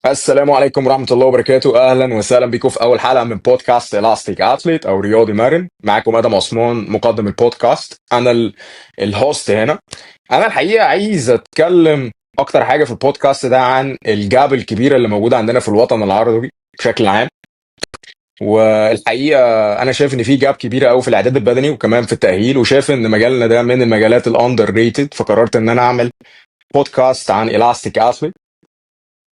السلام عليكم ورحمة الله وبركاته. أهلا وسهلا بكم في أول حلقة من بودكاست إلاستيك أثليت أو رياضي مرن. معكم آدم عثمان مقدم البودكاست. أنا الهوست هنا. أنا الحقيقة عايز أتكلم أكتر حاجة في البودكاست ده عن الجاب الكبيرة اللي موجودة عندنا في الوطن العربي بشكل عام. والحقيقة أنا شايف إن في جاب كبيرة أوي في الإعداد البدني وكمان في التأهيل، وشايف إن مجالنا ده من المجالات الأندر ريتد، فقررت إن أنا أعمل بودكاست عن إلاستيك أثليت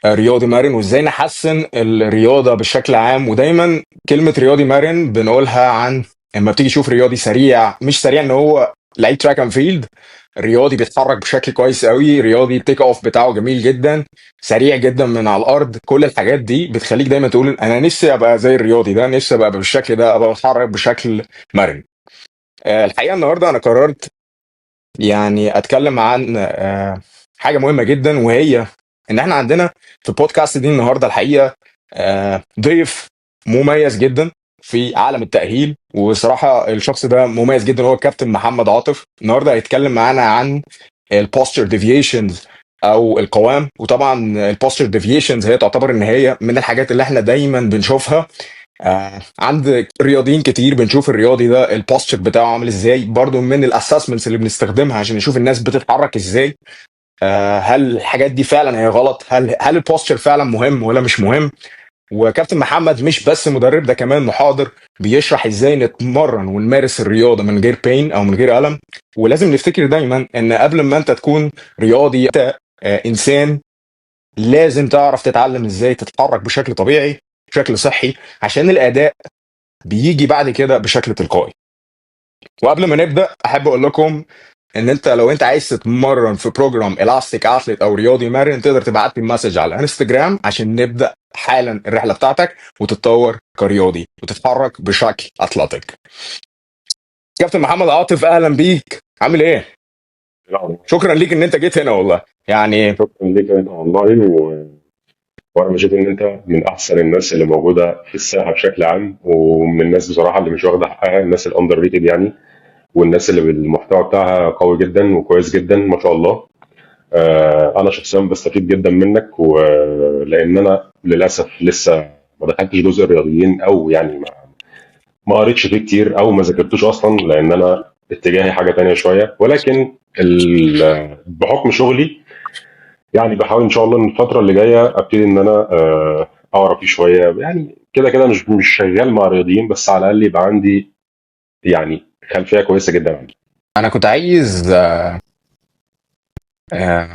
رياضي مرن وازاي نحسن الرياضه بشكل عام. ودايما كلمه رياضي مرن بنقولها عن لما بتيجي تشوف رياضي سريع، مش سريع ان هو لعيب تراك اند فيلد، رياضي بيتحرك بشكل كويس قوي، رياضي التيك اوف بتاعه جميل جدا، سريع جدا من على الارض. كل الحاجات دي بتخليك دايما تقول انا نفسي ابقى زي الرياضي ده، نفسي ابقى بالشكل ده، ابقى بتحرك بشكل مرن. الحقيقه النهارده انا قررت يعني اتكلم عن حاجه مهمه جدا، وهي ان احنا عندنا في البودكاست دي النهارده الحقيقه ضيف مميز جدا في عالم التأهيل. وصراحة الشخص ده مميز جدا، هو الكابتن محمد عاطف. النهارده هيتكلم معانا عن البوستشر ديفيشنز او القوام. وطبعا البوستشر ديفيشنز هي تعتبر ان هي من الحاجات اللي احنا دايما بنشوفها عند رياضيين كتير. بنشوف الرياضي ده البوستشر بتاعه عامل ازاي، برضو من الاسسمنتس اللي بنستخدمها عشان نشوف الناس بتتحرك ازاي. هل الحاجات دي فعلا هي غلط؟ هل البوستشر فعلا مهم ولا مش مهم؟ وكابتن محمد مش بس مدرب، ده كمان محاضر بيشرح ازاي نتمرن ونمارس الرياضه من غير بين او من غير الم. ولازم نفتكر دايما ان قبل ما انت تكون رياضي انت انسان، لازم تعرف تتعلم ازاي تتحرك بشكل طبيعي، بشكل صحي، عشان الاداء بيجي بعد كده بشكل تلقائي. وقبل ما نبدا احب اقول لكم ان انت لو انت عايز تتمرن في بروجرام الاستيك اثليت او رياضي مرن، تقدر تبعت لي مسج على الانستجرام عشان نبدا حالا الرحله بتاعتك وتتطور كرياضي وتتحرك بشكل اثليتيك. كابتن محمد عاطف، اهلا بيك، عامل ايه؟ لا، شكرا ليك ان انت جيت هنا والله يعني. شكرا ليك انت والله وانا بشوف ان انت من احسن الناس اللي موجوده في الساحه بشكل عام، ومن الناس بصراحه اللي مش واخده حقها، الناس الاندر ريتد يعني، والناس اللي المحتوى بتاعها قوي جدا وكويس جدا ما شاء الله. انا شخصيا بستفيد جدا منك، ولان انا للاسف لسه ما دخلتش جزء الرياضيين، او يعني ما قريتش فيه كتير او ما ذاكرتوش اصلا، لان انا اتجاهي حاجه تانية شويه. ولكن بحكم شغلي يعني بحاول ان شاء الله ان الفتره اللي جايه ابتدي ان انا اقرا فيه شويه. يعني كده كده مش شغال مع رياضيين، بس على الاقل يبقى عندي يعني خلفيه كويسه جدا عنه. انا كنت عايز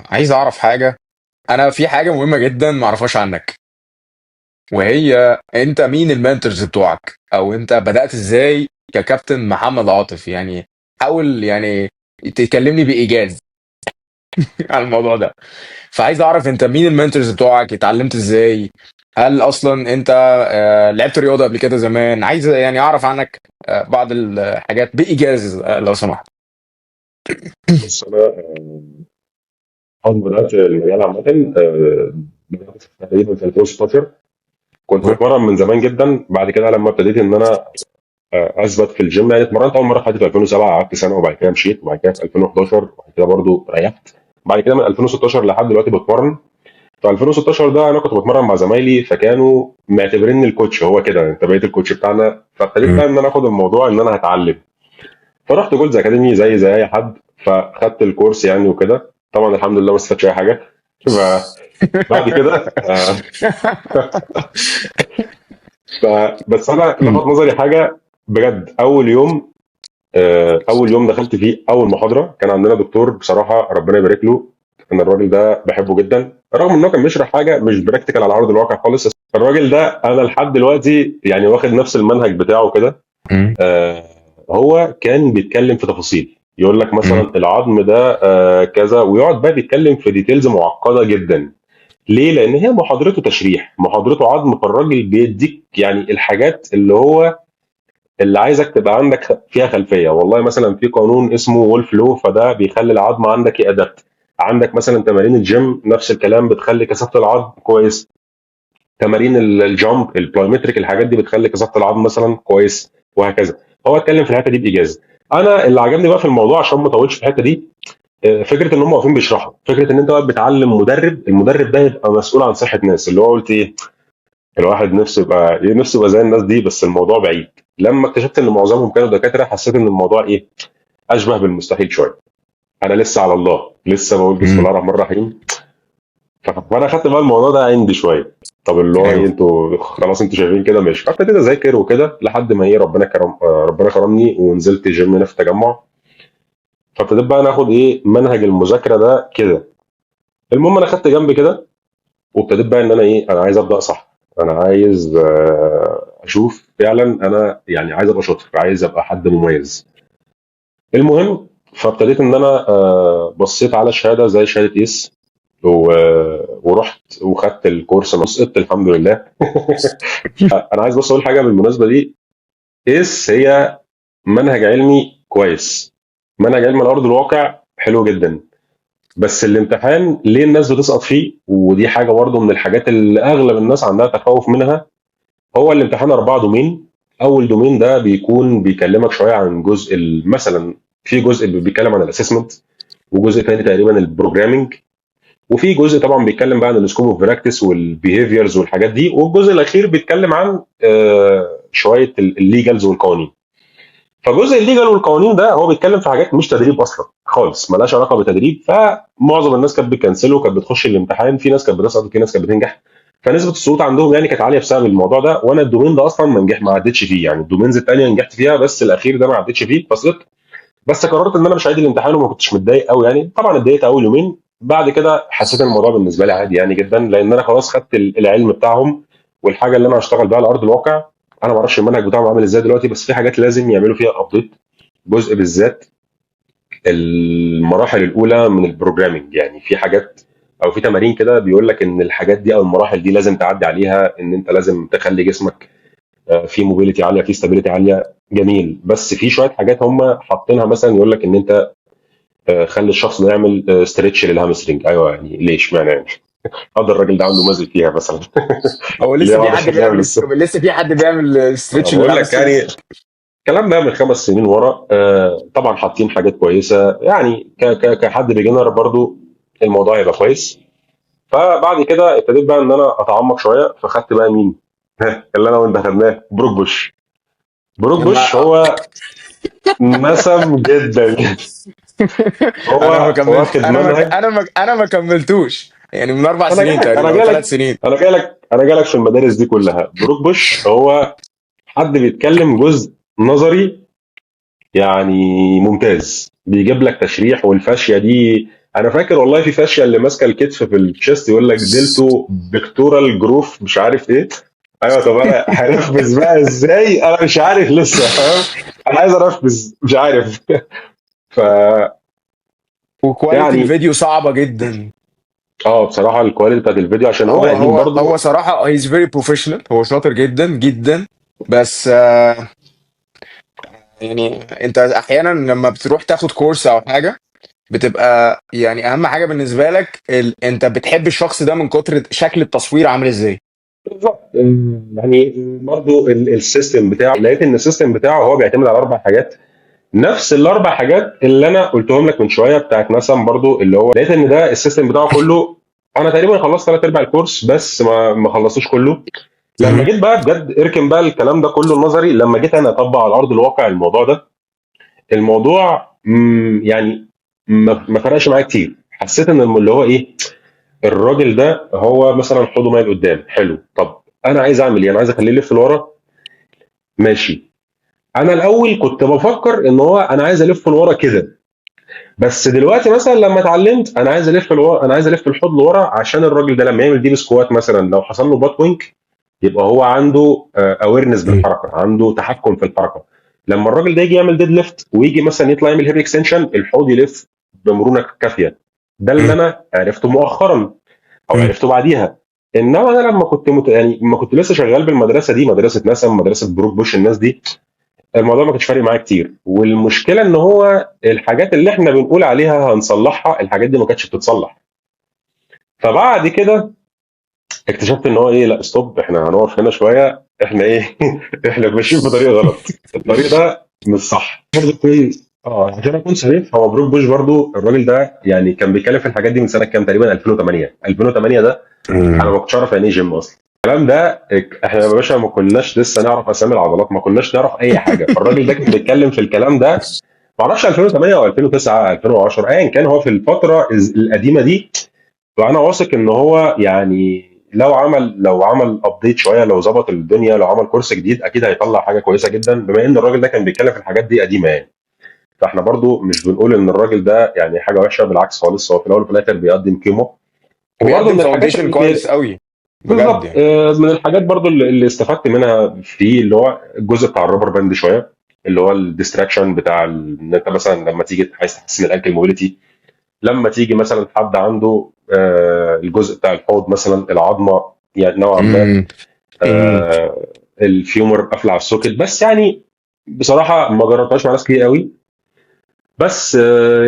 عايز اعرف حاجه. انا في حاجه مهمه جدا ما اعرفهاش عنك، وهي انت مين المنتورز بتوعك، او انت بدأت ازاي ككابتن محمد عاطف يعني. حاول يعني تكلمني بإيجاز عن الموضوع ده. فعايز اعرف انت مين المنتورز بتوعك، اتعلمت ازاي، هل اصلا انت لعبت رياضة قبل كده زمان؟ عايز يعني اعرف عنك بعض الحاجات بإيجاز لو سمحت. بص انا اول ما بدات المجال عامه، بدات تقريبا في 2016. كنت بتمرن من زمان جدا. بعد كده لما ابتديت ان انا اثبت في الجيم، يعني اتمرنت اول مره في حياتي في 2007، قعدت سنه وبعد كده مشيت، وبعد كده في 2011 وبعد كده برضو ريحت. بعد كده من 2016 لحد دلوقتي بتمرن. في 2016 ده انا كنت بتمرن مع زمايلي، فكانوا معتبريني الكوتش، هو كده انت بقيت الكوتش بتاعنا. فابتديت مم. بقى ان انا اخد الموضوع ان انا هتعلم. فرحت جولز اكاديمي زي اي حد، فخدت الكورس يعني وكده. طبعا الحمد لله ما استفدتش اي حاجه. فبعد كده بس انا لفت نظري حاجه بجد. اول يوم دخلت فيه اول محاضره، كان عندنا دكتور بصراحه ربنا يبارك له. انا الراجل ده بحبه جدا، رغم ان هو كان بيشرح حاجه مش براكتيكال على ارض الواقع خالص. الراجل ده انا لحد دلوقتي يعني واخد نفس المنهج بتاعه كده. مم. آه هو كان بيتكلم في تفاصيل، يقول لك مم. مثلا العظم ده كذا، ويقعد بقى بيتكلم في ديتيلز معقده جدا. ليه؟ لان هي محاضرته تشريح، محاضرته عظم، فالراجل بيديك يعني الحاجات اللي عايزك تبقى عندك فيها خلفيه. والله مثلا في قانون اسمه وولف لو، فده بيخلي العظم عندك يأدبت. عندك مثلا تمارين الجيم نفس الكلام، بتخلي كثافه العظم كويس. تمارين الجامب البلايومتريك، الحاجات دي بتخلي كثافه العظم مثلا كويس، وهكذا. هو اتكلم في الحته دي بايجاز. انا اللي عجبني بقى في الموضوع، عشان ما اطولش في الحته دي، فكره ان هم واقفين بيشرحوا، فكره ان انت واقف بتعلم مدرب، المدرب ده يبقى مسؤول عن صحه ناس، اللي هو قلت ايه، الواحد نفسه يبقى زي الناس دي، بس الموضوع بعيد. لما اكتشفت ان معظمهم كانوا دكاتره حسيت ان الموضوع ايه، اشبه بالمستحيل شويه. انا لسه على الله، لسه بقول بسم الله امم. الرحمن الرحيم. فانا خدت بقى الموضوع ده عندي شويه. طب اللي هو ايه، ايوه. انتوا خلاص انتوا شايفين كده ماشي. فابتديت اذاكر وكده لحد ما ايه، ربنا كرمني ونزلت جيم هنا في التجمع. فابتديت بقى ناخد ايه منهج المذاكره ده كده. المهم انا خدت جنب كده، وابتديت بقى ان انا ايه، انا عايز ابدا صح. انا عايز اشوف فعلا، انا يعني عايز ابقى شاطر، عايز ابقى حد مميز. المهم، فابتديت ان انا بصيت على شهاده زي شهاده ايس، ورحت وخدت الكورس، انا سقطت الحمد لله. انا عايز بس اقول حاجه بالمناسبه دي. ايس هي منهج علمي كويس، منهج علمي على ارض الواقع حلو جدا، بس الامتحان ليه الناس بتسقط فيه، ودي حاجه برضه من الحاجات اللي اغلب الناس عندها تخوف منها. هو الامتحان 4 دومين. اول دومين ده بيكون بيكلمك شويه عن جزء مثلا، في جزء بيتكلم عن الاسسمنت، وجزء تاني تقريبا البروجرامنج، وفي جزء طبعا بيتكلم بقى عن السكوب اوف براكتس والبيهيفيرز والحاجات دي، والجزء الاخير بيتكلم عن شويه الليجلز والقوانين. فجزء الليجل والقوانين ده هو بيتكلم في حاجات مش تدريب اصلا خالص، ملهاش علاقه بتدريب. فمعظم الناس كانت بتكنسله وكانت بتخش الامتحان، في ناس كانت بتسقط، في ناس كانت بتنجح. فنسبه السقوط عندهم يعني كانت عاليه بسبب الموضوع ده. وانا الدومين ده اصلا ما عدتش فيه، يعني الدومينز الثانيه نجحت فيها، بس الاخير ده ما عدتش فيه فسقطت. بس قررت ان انا مش هعيد الامتحان، وما كنتش متضايق قوي يعني. طبعا اتضايقت اول يومين، بعد كده حسيت ان الموضوع بالنسبه لي عادي يعني جدا، لان انا خلاص خدت العلم بتاعهم والحاجه اللي انا هشتغل بيها على ارض الواقع. انا ما اعرفش المنهج بتاعهم عامل ازاي دلوقتي، بس في حاجات لازم يعملوا فيها ابديت. جزء بالذات المراحل الاولى من البروجرامينج، يعني في حاجات او في تمارين كده بيقول لك ان الحاجات دي او المراحل دي لازم تعدي عليها، ان انت لازم تخلي جسمك في موبيليتي عاليه، في ستابيليتي عاليه. جميل، بس في شويه حاجات هم حاطينها، مثلا يقول لك ان انت خلي الشخص ده يعمل ستريتش للهامسترنج. ايوه يعني ليش معنى يعني هذا الراجل ده عنده مزق فيها مثلا. هو ليه لسه ما في اقدرش حد يعمل بيعمل لسه في حد بيعمل ستريتش بقول لك للهامسترنج؟ يعني الكلام ده من 5 سنين ورا. طبعا حاطين حاجات كويسه يعني، كحد بيجنر برضو الموضوع هيبقى كويس. فبعد كده ابتديت بقى ان انا اتعمق شويه، فخدت بقى مين اللي انا وانت خدناه، بروك بوش. بروك بوش ما هو نسم جدا. انا ما هو كملت واخد منهج. انا ما كملتوش يعني من اربع انا جاي سنين لك تقريبا انا او جاي ثلاث لك سنين انا جاي لك في المدارس دي كلها. بروك بوش هو حد بيتكلم جزء نظري يعني ممتاز، بيجيب لك تشريح. والفاشيه دي انا فاكر والله، في فاشيه اللي ماسكه الكتف في الشيست يقول لك ديلتو بيكتورال جروف مش عارف ايه. ايوه، طب انا هنفذ بقى ازاي؟ انا مش عارف لسه، فاهم؟ انا عايز انفذ مش عارف. ف وكواليتي يعني الفيديو صعبه جدا. بصراحه الكواليتي بتاعت الفيديو عشان هو هو قديم هو برضو. هو صراحه هيز فيري بروفيشنال، هو شاطر جدا جدا. بس يعني انت احيانا لما بتروح تاخد كورس او حاجه، بتبقى يعني اهم حاجه بالنسبه لك انت بتحب الشخص ده من كتر شكل التصوير عامل ازاي. بالظبط. يعني برضو السيستم بتاعه، لقيت ان السيستم بتاعه هو بيعتمد على 4 حاجات، نفس ال4 حاجات اللي انا قلتهم لك من شويه بتاعت نسم برضو، اللي هو لقيت ان ده السيستم بتاعه كله. انا تقريبا خلصت 3/4 الكورس، بس ما خلصتوش كله. لما مهم. جيت بقى بجد اركن بقى الكلام ده كله النظري، لما جيت انا اطبق على ارض الواقع الموضوع ده، الموضوع يعني ما فرقش معايا كتير. حسيت ان اللي هو ايه، الراجل ده هو مثلا حوضه مايل قدام حلو، طب انا عايز اعمل ايه؟ انا عايز اخليه يلف لورا. ماشي. انا الاول كنت بفكر ان هو انا عايز الف لورا كده، بس دلوقتي مثلا لما اتعلمت انا عايز الف لورا، انا عايز الف الحوض لورا عشان الراجل ده لما يعمل ديب سكوات مثلا، لو حصل له بات وينك، يبقى هو عنده اويرنس مم. بالحركه، عنده تحكم في الحركه. لما الراجل ده يجي يعمل ديد ليفت ويجي مثلا يطلع يعمل هيب اكستنشن، الحوض يلف بمرونه كافيه. ده اللي مم. انا عرفته مؤخرا او مم. عرفته بعديها. انما انا لما كنت يعني ما كنت لسه شغال بالمدرسه دي، مدرسه نسم، مدرسه بروك بوش، الناس دي الموضوع ما كانش فارق معايا كتير. والمشكله ان هو الحاجات اللي احنا بنقول عليها هنصلحها، الحاجات دي ما كانتش بتتصلح. فبعد كده اكتشفت ان هو ايه، لا ستوب، احنا هنقف هنا شويه، احنا ايه احنا ماشيين في طريق غلط، الطريق ده مش صح برضه. عشان اكون صريح، هو بروك بوش برضو الراجل ده يعني كان بيتكلم في الحاجات دي من سنه كام، تقريبا 2008 ده. انا مم. ما كنتش اعرف يعني ايه جيم اصلا. الكلام ده احنا يا باشا ما كناش لسه نعرف اسامي العضلات، ما كناش نعرف اي حاجه، فالراجل ده كان بيتكلم في الكلام ده. ما اعرفش 2008 او 2009 2010 ايا كان، هو في الفتره القديمه دي. فانا واثق ان هو يعني لو عمل ابديت شويه، لو ظبط الدنيا، لو عمل كورس جديد، اكيد هيطلع حاجه كويسه جدا، بما ان الراجل ده كان بيتكلم في الحاجات دي قديمه يعني. فاحنا برضو مش بنقول ان الراجل ده يعني حاجه وحشه، بالعكس خالص، هو في الاول وفي الاخر بيقدم قيمه. وبرضو وبيقدم من الحاجات فاونديشن اللي كويس قوي بجد بالظبط، يعني. من الحاجات برضو اللي استفدت منها فيه، اللي هو الجزء بتاع الرابر باند شويه، اللي هو الديستراكشن بتاع ان انت مثلا لما تيجي عايز تحسن الانكل موبيليتي، لما تيجي مثلا حد عنده الجزء بتاع الحوض مثلا، العظمه يعني نوعا ما امم. امم. آه، الفيومر قافله على السوكت، بس يعني بصراحه ما جربتهاش مع ناس كتير قوي. بس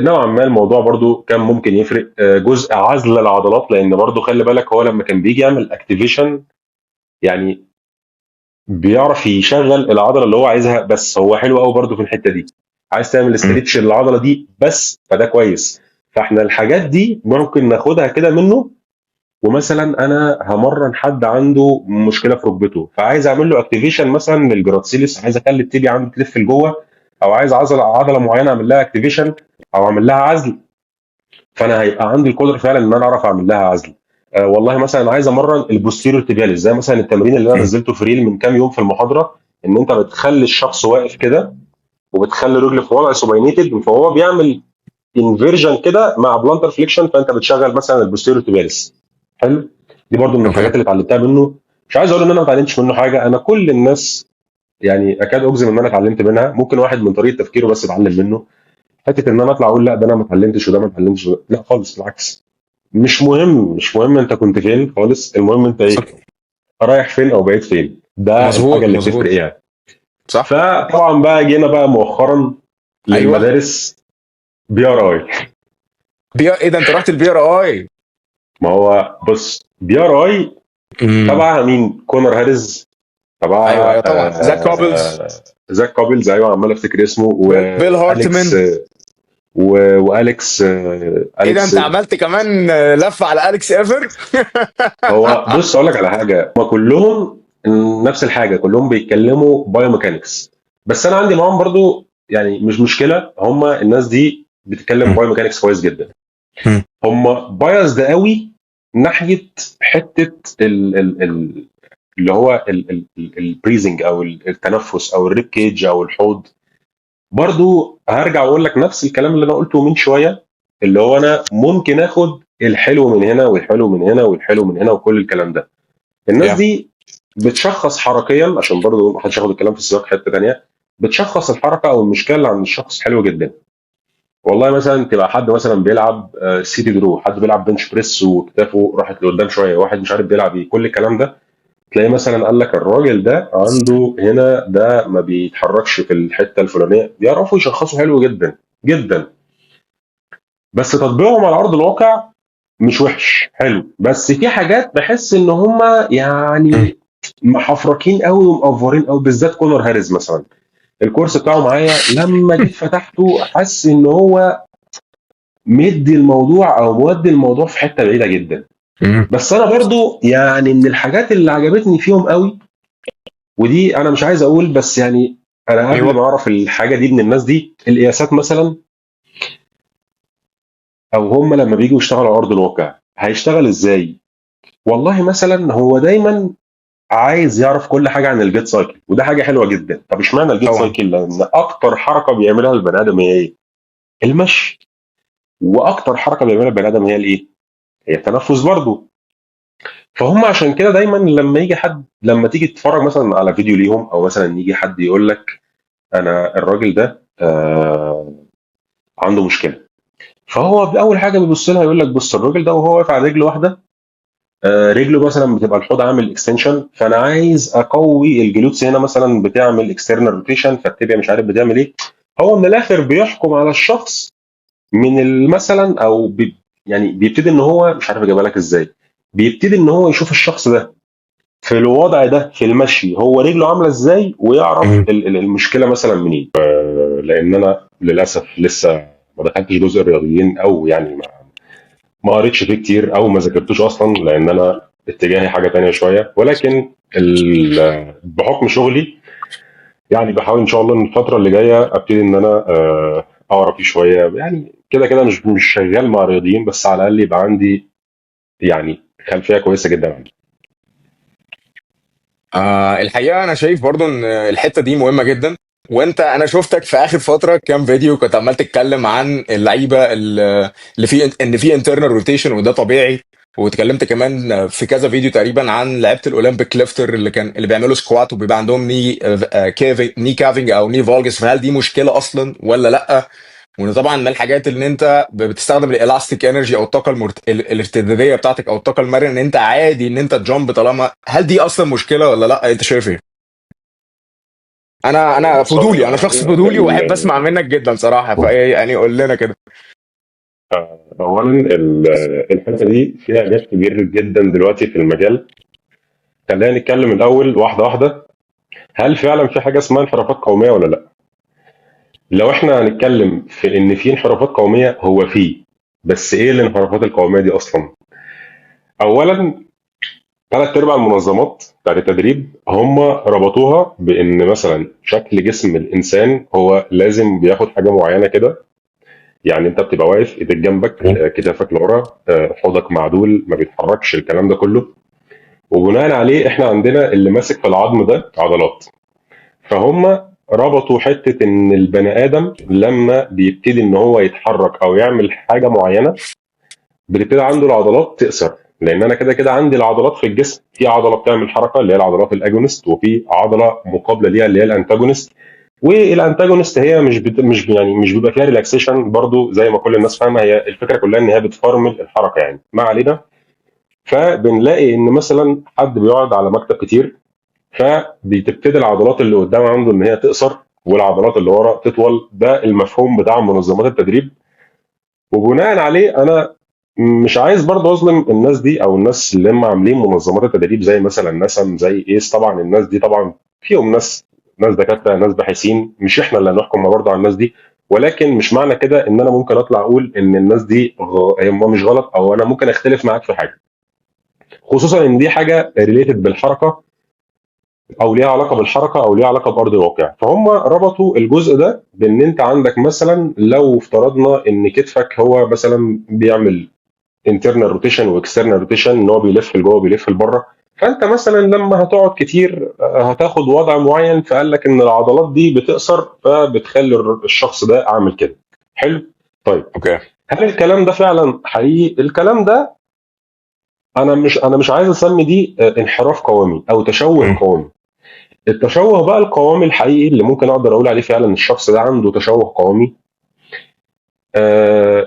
نوعا ما الموضوع برضو كان ممكن يفرق، جزء عزل العضلات، لان برضو خلي بالك هو لما كان بيجي يعمل اكتيفيشن يعني بيعرف يشغل العضله اللي هو عايزها، بس هو حلو قوي برضو في الحته دي. عايز تعمل استريتش للعضله دي بس، فده كويس. فاحنا الحاجات دي ممكن ناخدها كده منه. ومثلا انا همرن حد عنده مشكله في ركبته، فعايز اعمل له اكتيفيشن مثلا للجراتسيلس، عايز اخلي التيبي عنده تلف لجوه، او عايز عضله معينه اعمل لها اكتيفيشن او اعمل لها عزل. فانا هيبقى عندي القدره فعلا ان انا اعرف اعمل لها عزل. والله مثلا عايز امرن البوستيريور تيبياليس، زي مثلا التمرين اللي انا نزلته في ريل من كام يوم في المحاضره، ان انت بتخلي الشخص واقف كده، وبتخلي رجله في وضع سوباينيتد، فهو بيعمل انفيرجن كده مع بلانتر فليكشن، فانت بتشغل مثلا البوستيريور تيبياليس. حلو. دي برضو من اوكي. الحاجات اللي اتعلمتها منه. مش عايز اقول ان انا ما اتعلمتش منه حاجه، انا كل الناس يعني اكاد اجزم ان انا اتعلمت منها، ممكن واحد من طريقه تفكيره بس اتعلم منه. حته ان انا اطلع اقول لا ده انا ما اتعلمتش وده ما اتعلمتش لا خالص، بالعكس. مش مهم انت كنت فين خالص، المهم انت صح. ايه، رايح فين او بعيد فين، ده الحاجه مظبوط اللي بتفرق مظبوط. يعني. صح. فطبعا بقى جينا بقى مؤخرا ايوه. للمدارس بي ار اي. ايه ده، انت رحت البي ار اي؟ ما هو بص، بي ار اي امم. تبع مين؟ كونر هاريز، ايوه تبع ايوه طبعا، زاك كوبلز. زاك كوبلز، ايوه عمال افتكر اسمه، بيل واليكس هارتمان. واليكس ايه ده، اليكس. انت عملت كمان لفه على اليكس ايفر؟ هو بص اقول لك على حاجه، هم كلهم نفس الحاجه، كلهم بيتكلموا بايو ميكانكس. بس انا عندي معاهم برضو يعني مش مشكله، هم الناس دي بتتكلم بايو ميكانكس كويس جدا. هم بايظ ده قوي ناحيه حته اللي هو البريزنج او التنفس او الريب كيج او الحوض. برضو هرجع اقول لك نفس الكلام اللي انا قلته من شويه، اللي هو انا ممكن اخد الحلو من هنا والحلو من هنا والحلو من هنا وكل الكلام ده. الناس يا. دي بتشخص حركيا، عشان برضو ما حدش ياخد الكلام في السياق حته ثانيه، بتشخص الحركه او المشكله اللي عند الشخص حلو جدا. والله مثلا تبقى حد مثلا بيلعب سيتي درو، حد بيلعب بنش بريس وكتافه راحت لقدام شويه، واحد مش عارف بيلعب ايه، كل الكلام ده تلاقي مثلا قال لك الراجل ده عنده هنا ده ما بيتحركش في الحته الفلانيه، بيعرفوا يشخصوا حلو جدا جدا. بس تطبيقهم على ارض الواقع مش وحش، حلو، بس في حاجات بحس ان هم يعني محفركين قوي ومقفرين قوي، بالذات كونر هاريز مثلا. الكورس بتاعه معايا لما جيت فتحته حاسس ان هو مدي الموضوع او مودي الموضوع في حته بعيده جدا. بس انا برضو يعني من الحاجات اللي عجبتني فيهم قوي، ودي انا مش عايز اقول بس يعني، انا قبل ايوه. ما اعرف الحاجه دي من الناس دي، القياسات مثلا، او هم لما بييجوا يشتغلوا على ارض الواقع هيشتغل ازاي. والله مثلا هو دايما عايز يعرف كل حاجه عن الجيت سايكل، وده حاجه حلوه جدا. طب اشمعنى الجيت طبعا. سايكل؟ لان اكتر حركه بيعملها البني ادم هي ايه؟ المشي. واكتر حركه بيعملها البني ادم هي الايه؟ هي التنفس برضه. فهم عشان كده دايما لما يجي حد، لما تيجي تتفرج مثلا على فيديو ليهم، او مثلا يجي حد يقول لك انا الراجل ده عنده مشكله، فهو باول حاجه بيبص لها يقول لك بص الراجل ده وهو واقف على رجل واحده، رجله مثلا بتبقى الحوض عامل اكستنشن، فانا عايز اقوي الجلوتس هنا مثلا بتعمل اكسترنال روتيشن، فالتبيا مش عارف بتعمل ايه. هو من الاخر بيحكم على الشخص من مثلا يعني بيبتدي ان هو مش عارف اجيبها لك ازاي، بيبتدي ان هو يشوف الشخص ده في الوضع ده في المشي هو رجله عامله ازاي، ويعرف المشكله مثلا منين. لان انا للاسف لسه ما دخلتش جزء الرياضيين، او يعني ما قريتش فيه كتير او ما ذاكرتوش اصلا، لان انا اتجاهي حاجه تانية شويه. ولكن بحكم شغلي يعني بحاول ان شاء الله ان الفتره اللي جايه ابتدي ان انا اقرا فيه شويه. يعني كده كده مش شغال مع رياضيين، بس على الاقل يبقى عندي يعني خلفيه كويسه جدا عنه. الحقيقة أنا شايف برضو إن الحتة دي مهمة جدا. أنا شفتك في آخر فترة كام فيديو كنت عمال تتكلم عن اللعيبة اللي في إن في انترنال روتيشن وده طبيعي. واتكلمت كمان في كذا فيديو تقريبا عن لعيبة الأولمبيك ليفتر اللي بيعملوا سكوات وبيبقى عندهم ني كافينج أو ني فالجس. فهل دي مشكلة أصلا ولا لأ؟ وان طبعا من الحاجات ان انت بتستخدم الالاستيك انرجي او الطاقه الارتداديه بتاعتك او الطاقه المرنه ان انت عادي ان انت تجامب. طالما هل دي اصلا مشكله ولا لا؟ انت شايف ايه؟ انا فضولي، انا بصراحه شخص فضولي واحب اسمع منك جدا صراحه، فايه يعني قول لنا كده. اولا الحته دي فيها جاب كبير جدا دلوقتي في المجال. خلينا نتكلم الاول واحده واحده. هل فعلا في حاجه اسمها انحرافات قوميه ولا لا؟ لو احنا هنتكلم في ان في انحرافات قوميه، هو في. بس ايه الانحرافات القوميه دي اصلا؟ اولا، ثلاث ارباع المنظمات بتاعت التدريب هم ربطوها بان مثلا شكل جسم الانسان هو لازم بياخد حاجه معينه كده. يعني انت بتبقى واقف، ايدك جنبك، كتافك لورا، حوضك معدول ما بيتحركش، الكلام ده كله. وبناء عليه احنا عندنا اللي ماسك في العظم ده عضلات. فهم ربطوا حته ان البني ادم لما بيبتدي ان هو يتحرك او يعمل حاجه معينه، بتبتدي عنده العضلات تقصر. لان انا كده كده عندي العضلات في الجسم، في عضله بتعمل حركه اللي هي العضلات الاجونست، وفي عضله مقابله ليها اللي هي الانتاجونست. والانتاجونست هي مش بيبقى فيها ريلاكسيشن برضو زي ما كل الناس فاهمه. هي الفكره كلها ان هي بتفرمل الحركه، يعني ما علينا. فبنلاقي ان مثلا حد بيقعد على مكتب كتير، فبتبتدي العضلات اللي قدام عنده ان هي تقصر والعضلات اللي ورا تطول. ده المفهوم بتاع منظمات التدريب. وبناء عليه انا مش عايز برضه اظلم الناس دي او الناس اللي هم عاملين منظمات التدريب زي مثلا نسم، زي ايس. طبعا الناس دي طبعا فيهم ناس دكاتره، ناس باحثين، مش احنا اللي هنحكم برضه على الناس دي. ولكن مش معنى كده ان انا ممكن اطلع اقول ان الناس دي هم مش غلط، او انا ممكن اختلف معاك في حاجه، خصوصا ان دي حاجه ريليتد بالحركه، او ليها علاقه بالحركه، او ليها علاقه بارض الواقع. فهم ربطوا الجزء ده بان انت عندك مثلا لو افترضنا ان كتفك هو مثلا بيعمل انترنال روتيشن واكسترنال روتيشن، ان هو بيلف لجوه وبيلف لبره. فانت مثلا لما هتقعد كتير هتاخد وضع معين، فقال لك ان العضلات دي بتقصر، فبتخلي الشخص ده عامل كده. حلو. طيب، اوكي. هل الكلام ده فعلا حقيقي؟ الكلام ده انا مش عايز اسمي دي انحراف قوامي او تشوه مم. قوامي. التشوه بقى القوامي الحقيقي اللي ممكن اقدر اقول عليه فعلا الشخص ده عنده تشوه قوامي،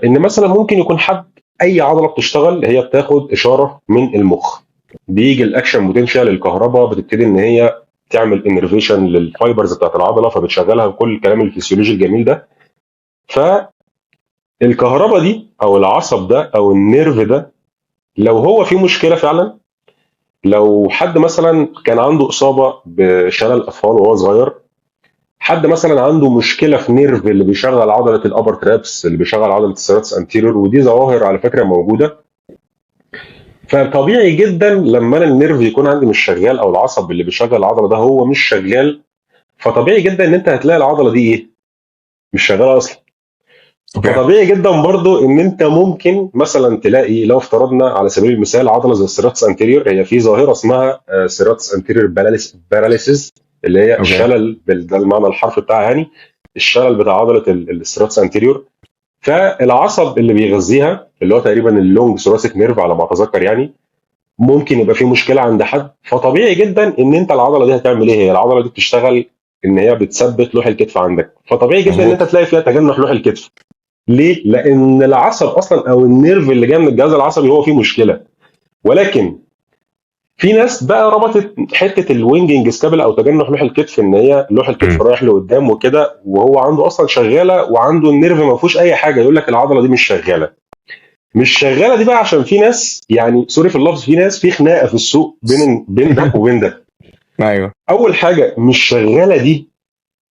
ان مثلا ممكن يكون حد اي عضله بتشتغل هي بتاخد اشاره من المخ. بيجي الاكشن بوتنشال، الكهرباء بتبتدي ان هي تعمل انرفيشن للفايبرز بتاعت العضله، فبتشغلها بكل الكلام الفسيولوجي الجميل ده. فالكهرباء دي او العصب ده او النيرف ده لو هو فيه مشكله فعلا، لو حد مثلا كان عنده اصابه بشلل اطفال وهو صغير، حد مثلا عنده مشكله في نيرف اللي بيشغل عضله الابر ترابس، اللي بيشغل عضله السيراتس انتيريور، ودي ظواهر على فكره موجوده. فطبيعي جدا لما انا النيرف يكون عندي مش شغال، او العصب اللي بيشغل العضله ده هو مش شغال، فطبيعي جدا ان انت هتلاقي العضله دي ايه؟ مش شغاله اصلا. اوكي. فطبيعي جدا برضو ان انت ممكن مثلا تلاقي، لو افترضنا على سبيل المثال عضله زي السيراتس انتيريور، هي في ظاهره اسمها سيراتس انتيريور باراليسيس، اللي هي اوكي. الشلل ده المعنى الحرفي بتاعها يعني، الشلل بتاع عضله السيراتس انتيريور. فالعصب اللي بيغذيها اللي هو تقريبا اللونج ثوراسيك نيرف على ما اتذكر يعني، ممكن يبقى في مشكله عند حد. فطبيعي جدا ان انت العضله دي هتعمل ايه؟ هي العضله دي بتشتغل ان هي بتثبت لوح الكتف عندك، فطبيعي جدا ان انت مظبوط. تلاقي فيها تجنح لوح الكتف. ليه؟ لان العصب اصلا او النيرف اللي جاي من الجهاز العصبي هو فيه مشكله. ولكن في ناس بقى ربطت حته الوينجنج سكابل او تجنح لوح الكتف ان هي لوح الكتف مم. رايح لقدام وكده، وهو عنده اصلا شغاله وعنده النيرف ما فيهوش اي حاجه، يقول لك العضله دي مش شغاله. دي بقى عشان في ناس، يعني سوري في اللفظ، في ناس في خناقه في السوق بين ده وبين ده. ايوه. اول حاجه مش شغاله دي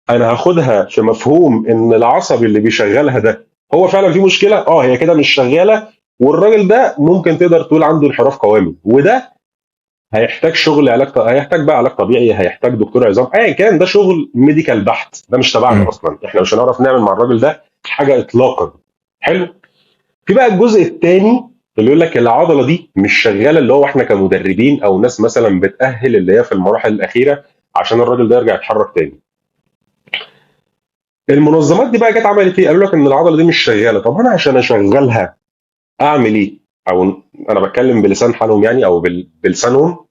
انا هاخدها في مفهوم ان العصب اللي بيشغلها ده هو فعلا في مشكله، هي كده مش شغاله، والراجل ده ممكن تقدر تقول عنده انحراف قوامي، وده هيحتاج شغل هيحتاج بقى علاج طبيعي، هيحتاج دكتور عظام، ايا كان، ده شغل ميديكال بحت، ده مش تبعنا مم. اصلا، احنا مش هنعرف نعمل مع الراجل ده حاجه اطلاقا. حلو. في بقى الجزء الثاني اللي يقول لك العضله دي مش شغاله، اللي هو احنا كمدربين او ناس مثلا بتاهل اللي هي في المراحل الاخيره عشان الراجل ده يرجع يتحرك تاني. المنظمات دي بقى جت عملت ايه؟ قالوا لك ان العضله دي مش شغاله. طب انا عشان اشغلها اعمل ايه؟ او انا بتكلم بلسان حالهم يعني، او بلسانهم.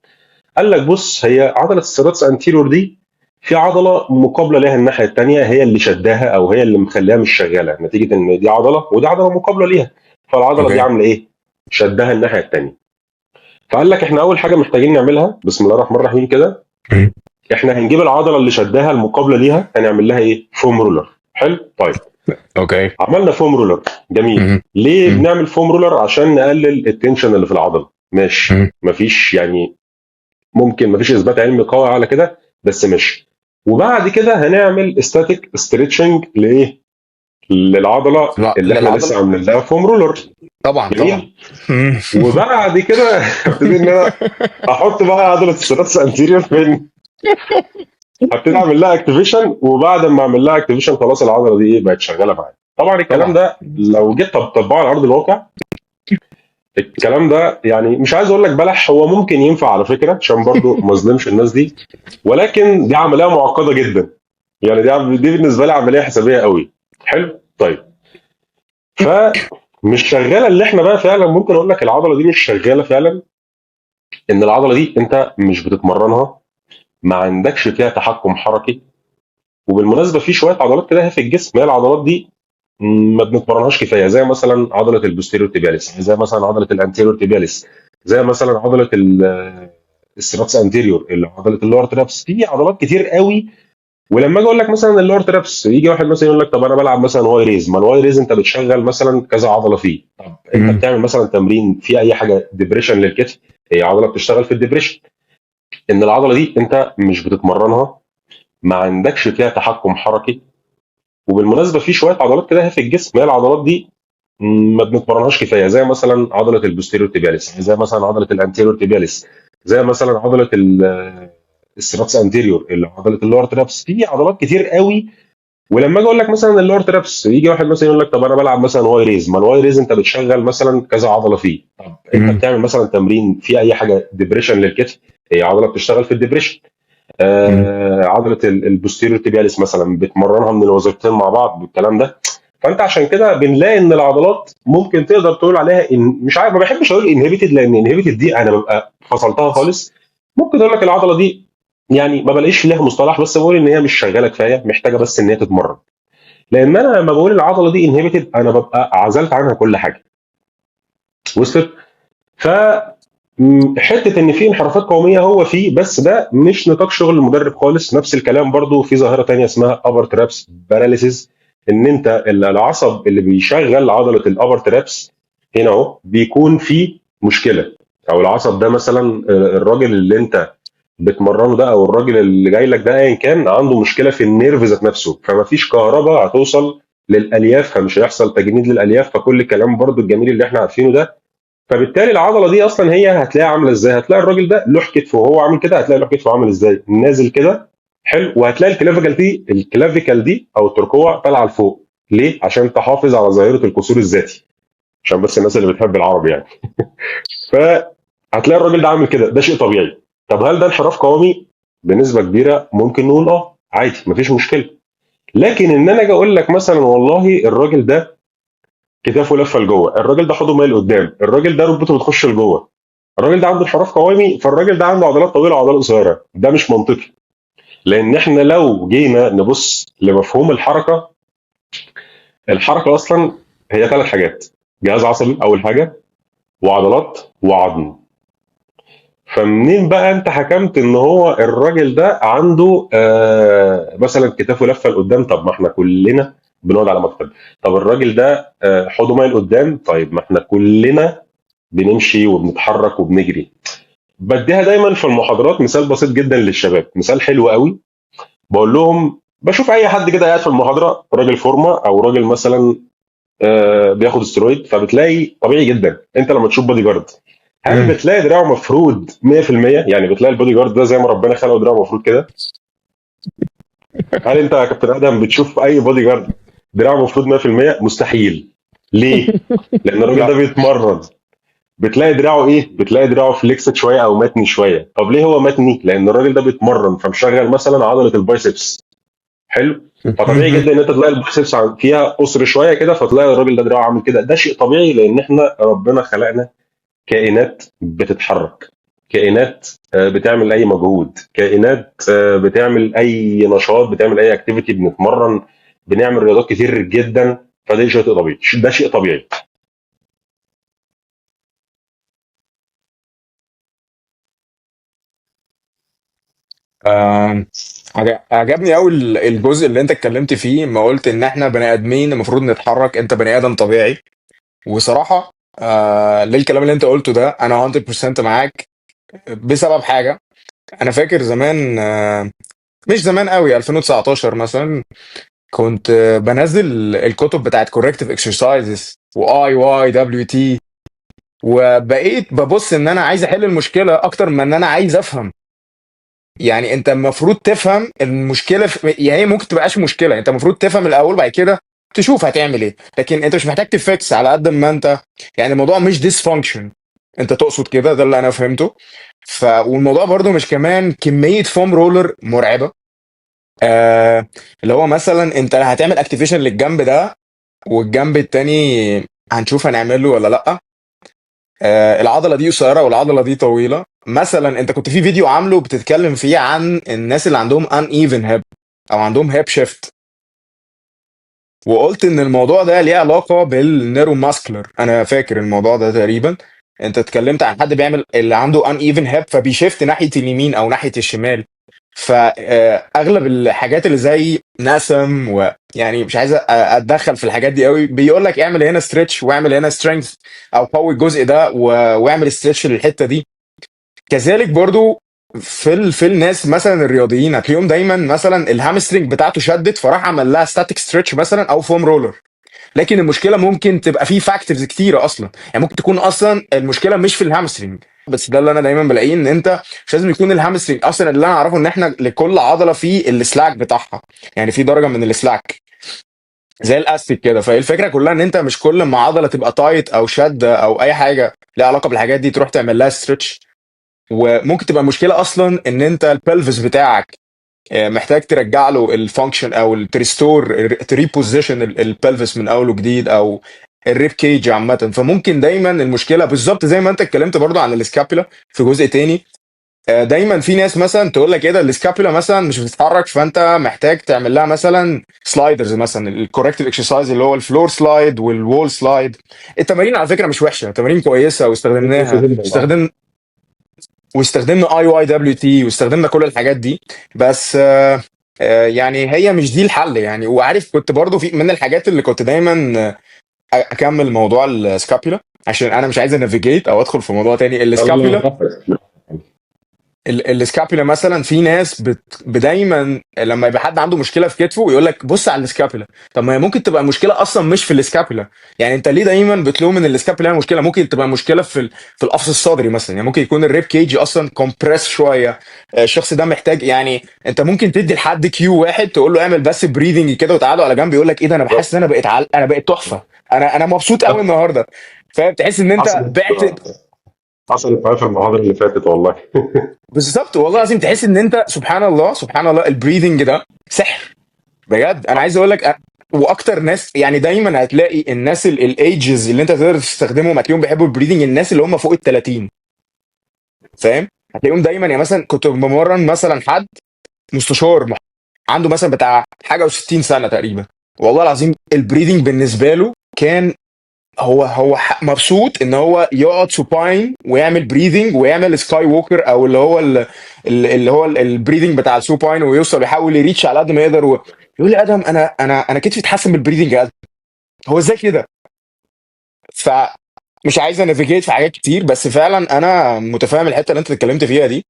قال لك بص، هي عضله السيراتس انتيريور دي في عضله مقابله لها الناحيه الثانيه، هي اللي شداها او هي اللي مخليها مش شغاله، نتيجه ان دي عضله ودي عضله مقابله ليها. فالعضله دي اوكي. عامله ايه؟ شدها الناحيه الثانيه. فقال لك احنا اول حاجه محتاجين نعملها، بسم الله الرحمن الرحيم كده، مم. احنا هنجيب العضله اللي شدها المقابله ليها، هنعمل لها ايه؟ فوم رولر. حلو. طيب، اوكي. عملنا فوم رولر، جميل. مم. ليه مم. بنعمل فوم رولر؟ عشان نقلل التنشن اللي في العضله. ماشي، مم. مفيش يعني، ممكن مفيش اثبات علمي قوي على كده، بس ماشي. وبعد كده هنعمل استاتيك ستريتشنج لايه؟ للعضله لا، اللي احنا لسه للعضله. عاملين لها فوم رولر. طبعا طبعا. جميل. مم. وبعد كده هبتدي ان انا احط بقى عضله السيراتس انتيريور فين؟ هبتدي اعمل لها اكتيفيشن، وبعد ما اعمل لها اكتيفيشن خلاص العضله دي ايه؟ بقت شغاله معايا. طبعا الكلام طبعا. ده لو جيت طبقه على ارض الواقع، الكلام ده يعني مش عايز اقول لك بلح، هو ممكن ينفع على فكره عشان برضو ما اظلمش الناس دي، ولكن دي عمليه معقده جدا. يعني دي بالنسبه لي عمليه حسابيه قوي. حلو. طيب، فمش شغاله، اللي احنا بقى فعلا ممكن اقول لك العضله دي مش شغاله فعلا، ان العضله دي انت مش بتتمرنها، ما عندكش فيها تحكم حركي. وبالمناسبه في شويه عضلات كده في الجسم، هي العضلات دي ما بنتمرنهاش كفايه، زي مثلا عضله البوستيريور تيبياليس، زي مثلا عضله الانتيريور تيبياليس، زي مثلا عضله السيراتس انتيريور، عضله اللور ترابس، في عضلات كتير قوي. ولما اجي اقول لك مثلا اللور ترابس، يجي واحد مثلا يقول لك طب انا بلعب مثلا واي ريز، ما الواي ريز انت بتشغل مثلا كذا عضله فيه. طب انت مم. بتعمل مثلا تمرين في اي حاجه ديبريشن للكتف، هي عضله بتشتغل في الديبريشن. ان العضله دي انت مش بتتمرنها، ما عندكش فيها تحكم حركي. وبالمناسبه في شويه عضلات كده في الجسم، هي العضلات دي ما بنتمرنهاش كفايه، زي مثلا عضله البوستيريور تيبياليس، زي مثلا عضله الانتيريور تيبياليس، زي مثلا عضله السيراتس انتيريور، عضله اللور ترابس، في عضلات كتير قوي. ولما اجي اقول لك مثلا اللور ترابس، يجي واحد مثلا يقول لك طب انا بلعب مثلا واي ريز، ما الواي ريز انت بتشغل مثلا كذا عضله فيه. طب انت مم. بتعمل مثلا تمرين في اي حاجه ديبريشن للكتف، هي عضله بتشتغل في الديبريشن. مم. عضله البوستيريور تيبياليس مثلا بتمرنها من الوظيفتين مع بعض بالكلام ده. فانت عشان كده بنلاقي ان العضلات ممكن تقدر تقول عليها إن، مش عارف، ما بحبش اقول انهبيتد، لان انهبيتد دي انا ببقى فصلتها خالص. ممكن اقول لك العضله دي يعني ما بلاقيش ليها مصطلح، بس بقول ان هي مش شغاله كفايه، محتاجه بس ان هي تتمرن. لان انا لما بقول العضله دي انهبيتد انا ببقى عزلت عنها كل حاجه. وصلت؟ ف حته ان في انحرافات قوميه هو فيه، بس ده مش نطاق شغل المدرب خالص. نفس الكلام برضو في ظاهره تانية اسمها ابر ترابس باراليسيس، ان انت العصب اللي بيشغل عضله الابر ترابس هنا اهو بيكون فيه مشكله، او العصب ده مثلا الراجل اللي انت بتمرنه ده او الراجل اللي جاي لك ده ايا كان عنده مشكله في النيرف ذات نفسه، فما فيش كهرباء هتوصل للالياف، فمش هيحصل تجنيد للالياف، فكل الكلام برضو الجميل اللي احنا عارفينه ده. فبالتالي العضله دي اصلا هي هتلاقيها عامله ازاي؟ هتلاقي الراجل ده له كتفه وهو عامل كده، هتلاقي له كتفه عامل ازاي؟ نازل كده. حلو. وهتلاقي الكلافيكال دي او الترقوه طالعه لفوق. ليه؟ عشان تحافظ على ظاهره الكسور الذاتي، عشان بس الناس اللي بتحب العربي يعني. فهتلاقي الراجل ده عامل كده، ده شيء طبيعي. طب هل ده انحراف قومي؟ بنسبه كبيره ممكن نقول عادي، مفيش مشكله. لكن ان انا اجي اقول لك مثلا والله الراجل ده كتافه لفه لجوه، الراجل ده حوضه مايل قدام، الراجل ده ركبته بتخش لجوه، الراجل ده عنده انحراف قوامي، فالراجل ده عنده عضلات طويله وعضلات قصيره، ده مش منطقي. لان احنا لو جينا نبص لمفهوم الحركه، الحركه اصلا هي ثلاث حاجات: جهاز عصبي اول حاجه، وعضلات، وعظم. فمنين بقى انت حكمت ان هو الراجل ده عنده مثلا كتافه لفه لقدام؟ طب ما احنا كلنا بنقعد على مكتب. طب الراجل ده حوضه مايل قدام؟ طيب ما احنا كلنا بنمشي وبنتحرك وبنجري. بديها دايما في المحاضرات مثال بسيط جدا للشباب، مثال حلو قوي. بقول لهم بشوف اي حد كده قاعد في المحاضره، راجل فورمه او راجل مثلا بياخد استرويد، فبتلاقي طبيعي جدا انت لما تشوف بودي جارد، هل امم بتلاقي دراعه مفرود 100%؟ يعني بتلاقي البودي جارد ده زي ما ربنا خلقه دراعه مفرود كده؟ هل انت يا كابتن ادم بتشوف اي بودي جارد دراعه مفرود 100%؟ مستحيل. ليه؟ لان الراجل ده لا. بيتمرن. بتلاقي دراعه ايه؟ بتلاقي دراعه فليكسد شويه او متني شويه. طب ليه هو متني؟ لان الراجل ده بيتمرن فمشغل مثلا عضله البايسبس. حلو. فطبيعي مهم. جدا ان انت تلاقي البايسبس فيها قصر شويه كده، فتلاقي الراجل ده دراعه عامل كده. ده شيء طبيعي لان احنا ربنا خلقنا كائنات بتتحرك، كائنات بتعمل اي مجهود، كائنات بتعمل اي نشاط، بتعمل اي اكتيفيتي، بنتمرن، بنعمل رياضات كتير جدا. فده شيء طبيعي، ده شيء طبيعي. آم، عجبني قوي الجزء اللي انت اتكلمت فيه، ما قلت ان احنا بني ادمين المفروض نتحرك، انت بني ادم طبيعي. وصراحة للكلام اللي انت قلته ده انا 100% معاك، بسبب حاجة. انا فاكر زمان، مش زمان قوي، 2019 مثلا، كنت بنزل الكتب بتاعت corrective exercises واي واي دبليو تي، وبقيت ببص ان انا عايز احل المشكلة اكتر من ان انا عايز افهم. يعني انت المفروض تفهم المشكله يعني هي ممكن تبقاش مشكله، انت المفروض تفهم الاول، بعد كده تشوف هتعمل ايه. لكن انت مش محتاج تفكس على قد ما انت، يعني الموضوع مش ديسفانكشن. انت تقصد كده، ده اللي انا فهمته. والموضوع برضو مش كمان كميه فوم رولر مرعبه. آه اللي هو مثلا انت هتعمل اكتيفيشن للجنب ده، والجنب التاني هنشوف هنعمل له ولا لا. العضله دي قصيره والعضله دي طويله. مثلا انت كنت في فيديو عامله بتتكلم فيه عن الناس اللي عندهم ان ايفن هيب، او عندهم هيب شيفت، وقلت ان الموضوع ده ليه علاقه بالنيرو ماسكولر. انا فاكر الموضوع ده تقريبا، انت اتكلمت عن حد بيعمل اللي عنده ان ايفن هيب فبيشفت ناحيه اليمين او ناحيه الشمال. فاغلب الحاجات اللي زي نسم، ويعني مش عايز اتدخل في الحاجات دي قوي، بيقول لك اعمل هنا ستريتش واعمل هنا سترينث، او قوي الجزء ده واعمل ستريتش للحته دي. كذلك برضو في الناس مثلا الرياضيين هتلاقيهم دايما مثلا الهامسترنج بتاعته شدت فراح عمل لها ستاتيك ستريتش مثلا او فوم رولر. لكن المشكله ممكن تبقى في فاكتورز كتيره اصلا، يعني ممكن تكون اصلا المشكله مش في الهامسترنج. بس ده اللي انا دايما بلاقيه، ان انت مش لازم يكون الهامسترنج اصلا. اللي انا اعرفه ان احنا لكل عضله في السلاك بتاعها، يعني في درجه من السلاك زي الاستيك كده. فهي الفكره كلها ان انت مش كل ما عضله تبقى تايت او شاده او اي حاجه ليها علاقه بالحاجات دي تروح تعمل لها ستريتش. وممكن تبقى المشكله اصلا ان انت البلفس بتاعك محتاج ترجع له الفانكشن، او تريستور تريبوزيشن البلفس من اول وجديد، او الريب كيج عامه. فممكن دايما المشكله بالظبط زي ما انت اتكلمت برضو عن الاسكابيلا في جزء تاني. دايما في ناس مثلا تقول لك ايه ده، الاسكابيلا مثلا مش بتتحرك فانت محتاج تعمل لها مثلا سلايدرز، مثلا الكوركتيف اكسرسايز اللي هو الفلور سلايد والوول سلايد. التمارين على فكره مش وحشه، تمارين كويسه كويسه واستخدمناها، جدا. واستخدمنا اي واي دبليو تي، واستخدمنا كل الحاجات دي. بس يعني هي مش دي الحل يعني. وعارف كنت برضو في من الحاجات اللي كنت دايما اكمل موضوع السكابيولا، عشان انا مش عايز انافيجيت او ادخل في موضوع تاني. لا لا لا، السكابيولا، براحتك. السكابيولا مثلا في ناس دايما لما يبقى حد عنده مشكله في كتفه يقول لك بص على السكابيولا. طب ما هي ممكن تبقى المشكله اصلا مش في السكابيولا. يعني انت ليه دايما بتلوم ان السكابيولا هي المشكله؟ ممكن تبقى مشكله في القفص الصدري مثلا، يعني ممكن يكون الريب كيج اصلا كومبريس شويه. الشخص ده محتاج، يعني انت ممكن تدي لحد كيو واحد تقول له اعمل بس بريذنج كده وتعالوا على جنب، يقول لك ايه ده، انا بحس ان انا بقيت انا بقيت تحفه، انا مبسوط قوي النهارده. فاهم؟ تحس ان انت حصلت بعت. حصلت معايا في المحاضره اللي فاتت والله. بالظبط والله العظيم، تحس ان انت سبحان الله سبحان الله، البريذنج ده سحر بجد. انا عايز اقول لك واكتر ناس يعني دايما هتلاقي الناس الايجز اللي انت تقدر تستخدمهم هتلاقيهم بيحبوا البريذنج، الناس اللي هم فوق ال 30. فاهم؟ هتلاقيهم دايما، يعني مثلا كنت بمرن مثلا حد مستشار عنده مثلا بتاع حاجه و60 سنه تقريبا، والله العظيم البريذنج بالنسبه له كان، هو مبسوط ان هو يقعد سوباين ويعمل بريذنج ويعمل سكاي ووكر، او اللي هو اللي هو البريذنج بتاع السوباين، ويوصل يحاول يريتش على قد ما يقدر يقول لي ادم انا كتفي اتحسن بالبريذنج يا ادم. هو ازاي كده؟ فمش عايز انافيجيت في حاجات كتير، بس فعلا انا متفاهم الحته اللي انت اتكلمت فيها دي،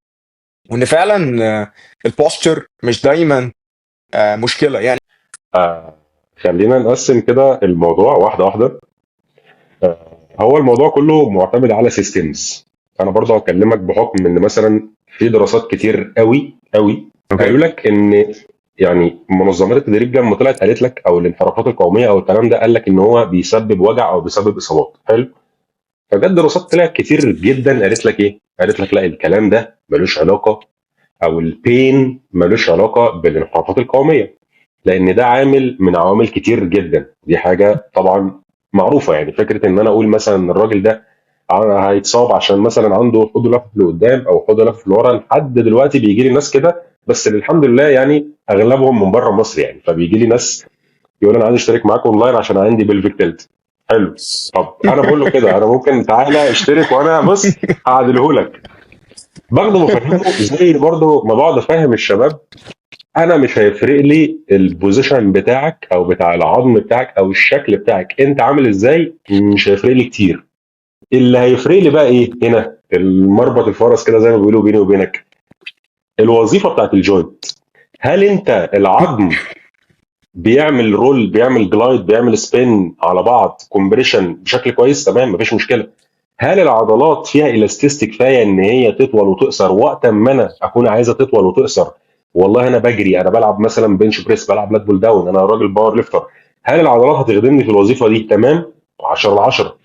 وان فعلا البوستشر مش دايما مشكله يعني. آه خلينا نقسم كده الموضوع واحده واحده. هو الموضوع كله معتمد على سيستمز. انا برضه هكلمك بحكم ان مثلا في دراسات كتير قوي قوي اوكي. قالوا لك ان يعني منظمات التدريب لما طلعت قالت لك، او الانحرافات القوميه او الكلام ده، قال لك ان هو بيسبب وجع او بيسبب اصابات. حلو. فجت دراسات طلعت كتير جدا قالت لك ايه؟ قالت لك لا، الكلام ده ملوش علاقه، او البين ملوش علاقه بالانحرافات القوميه، لان ده عامل من عوامل كتير جدا. دي حاجه طبعا معروفه. يعني فكره ان انا اقول مثلا ان الراجل ده هيتصاب عشان مثلا عنده حوض لف لقدام او حوض لف لورا، لحد دلوقتي بيجي لي ناس كده، بس الحمد لله يعني اغلبهم من بره مصر. يعني فبيجي لي ناس يقول انا عايز اشترك معاك اونلاين عشان عندي بلفيك تلت. حلو. طب انا بقول له كده، انا ممكن تعالى اشترك وانا بص هعدله لك. باخده بفهمه زي برضه ما بقعد افهم الشباب. انا مش هيفرق لي البوزيشن بتاعك او بتاع العظم بتاعك او الشكل بتاعك انت عامل ازاي، مش هيفرق لي كتير. اللي هيفرق لي بقى ايه هنا المربط الفرس كده زي ما بيقولوا بيني وبينك، الوظيفه بتاعت الجوينت. هل انت العظم بيعمل رول، بيعمل جلايد، بيعمل سبين على بعض كومبريشن بشكل كويس؟ تمام، مفيش مشكله. هل العضلات فيها الاستيست كفايه ان هي تطول وتقصر وقت ما انا اكون عايزه تطول وتقصر؟ والله انا بجري، انا بلعب مثلا بنش بريس، بلعب لات بول داون، انا راجل باور ليفتر. هل العضلات هتخدمني في الوظيفه دي؟ تمام، 10 على 10.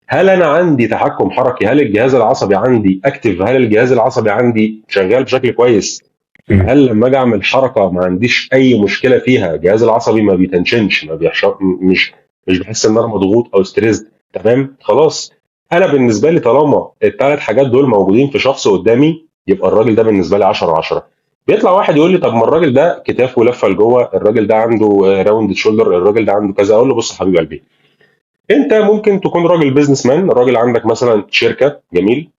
هل انا عندي تحكم حركي؟ هل الجهاز العصبي عندي اكتف؟ هل الجهاز العصبي عندي شغال بشكل كويس؟ هل لما اجي اعمل حركه ما عنديش اي مشكله فيها؟ الجهاز العصبي ما بيتنشنش، ما بيحشر، مش بحس ان انا مضغوط او ستريسد؟ تمام، خلاص. انا بالنسبه لي طالما الثلاث حاجات دول موجودين في شخص قدامي، يبقى الراجل ده بالنسبه لي 10 10. بيطلع واحد يقول لي طب ما الراجل ده كتافه لفه لجوه، الراجل ده عنده راوند شولدر، الراجل ده عنده كذا. اقول له بص يا حبيب قلبي، انت ممكن تكون راجل بيزنس مان، راجل عندك مثلا شركه، جميل،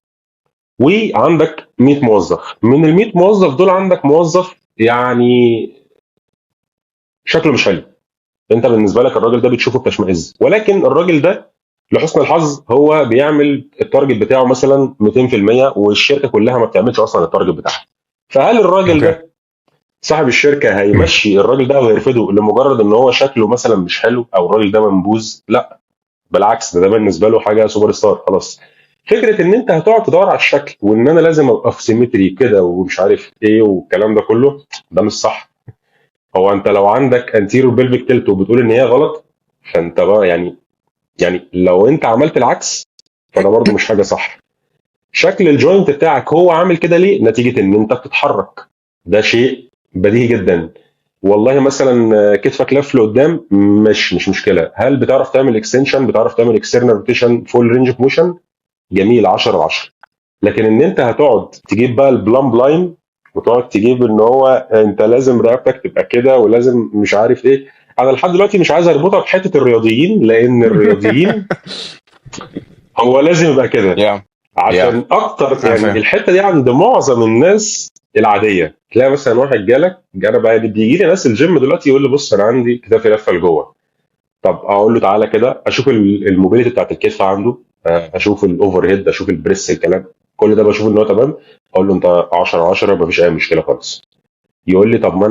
وعندك 100 موظف. من ال 100 موظف دول عندك موظف يعني شكله مش حلو، انت بالنسبه لك الراجل ده بتشوفه بتشمئز، ولكن الراجل ده لحسن الحظ هو بيعمل التارجت بتاعه مثلا 200%، والشركه كلها ما بتعملش اصلا التارجت بتاعها. فهل الراجل اوكي. ده صاحب الشركه هيمشي الراجل ده ويرفضه لمجرد ان هو شكله مثلا مش حلو او الراجل ده منبوذ؟ لا، بالعكس، ده بالنسبه له حاجه سوبر ستار خلاص. فكره ان انت هتقعد تدور على الشكل وان انا لازم ابقى في سيمتري كده ومش عارف ايه والكلام ده كله، ده مش صح. هو انت لو عندك انتيرو بيلفيك تلت وبتقول ان هي غلط، فانت بقى يعني لو انت عملت العكس فده برضه مش حاجه صح. شكل الجوينت بتاعك هو عامل كده ليه؟ نتيجه ان انت بتتحرك، ده شيء بديهي جدا. والله مثلا كتفك لف لقدام، مش مشكله. هل بتعرف تعمل اكستنشن؟ بتعرف تعمل اكسترنال روتيشن فول رينج اوف موشن؟ جميل، 10 على 10. لكن ان انت هتقعد تجيب بقى البلام لاين وتقعد تجيب ان هو انت لازم رقبتك تبقى كده ولازم مش عارف ايه، انا لحد دلوقتي مش عايز اربطها بحته الرياضيين، لان الرياضيين هو لازم يبقى كده. يا يا عشان اكتر انا يعني فاهم. الحته دي عند معظم الناس العاديه، تلاقي مثلا واحد جالك، انا بقى بيجي لي ناس الجيم دلوقتي يقول لي بص انا عندي كتافي لفه لجوه. طب اقول له تعالى كده اشوف الموبيليتي بتاعت الكتف عنده، اشوف الاوفر هيد، اشوف البريس، الكلام كل ده بشوف ان هو تمام. اقول له انت 10 10، مفيش اي مشكله خالص. يقول لي طب ما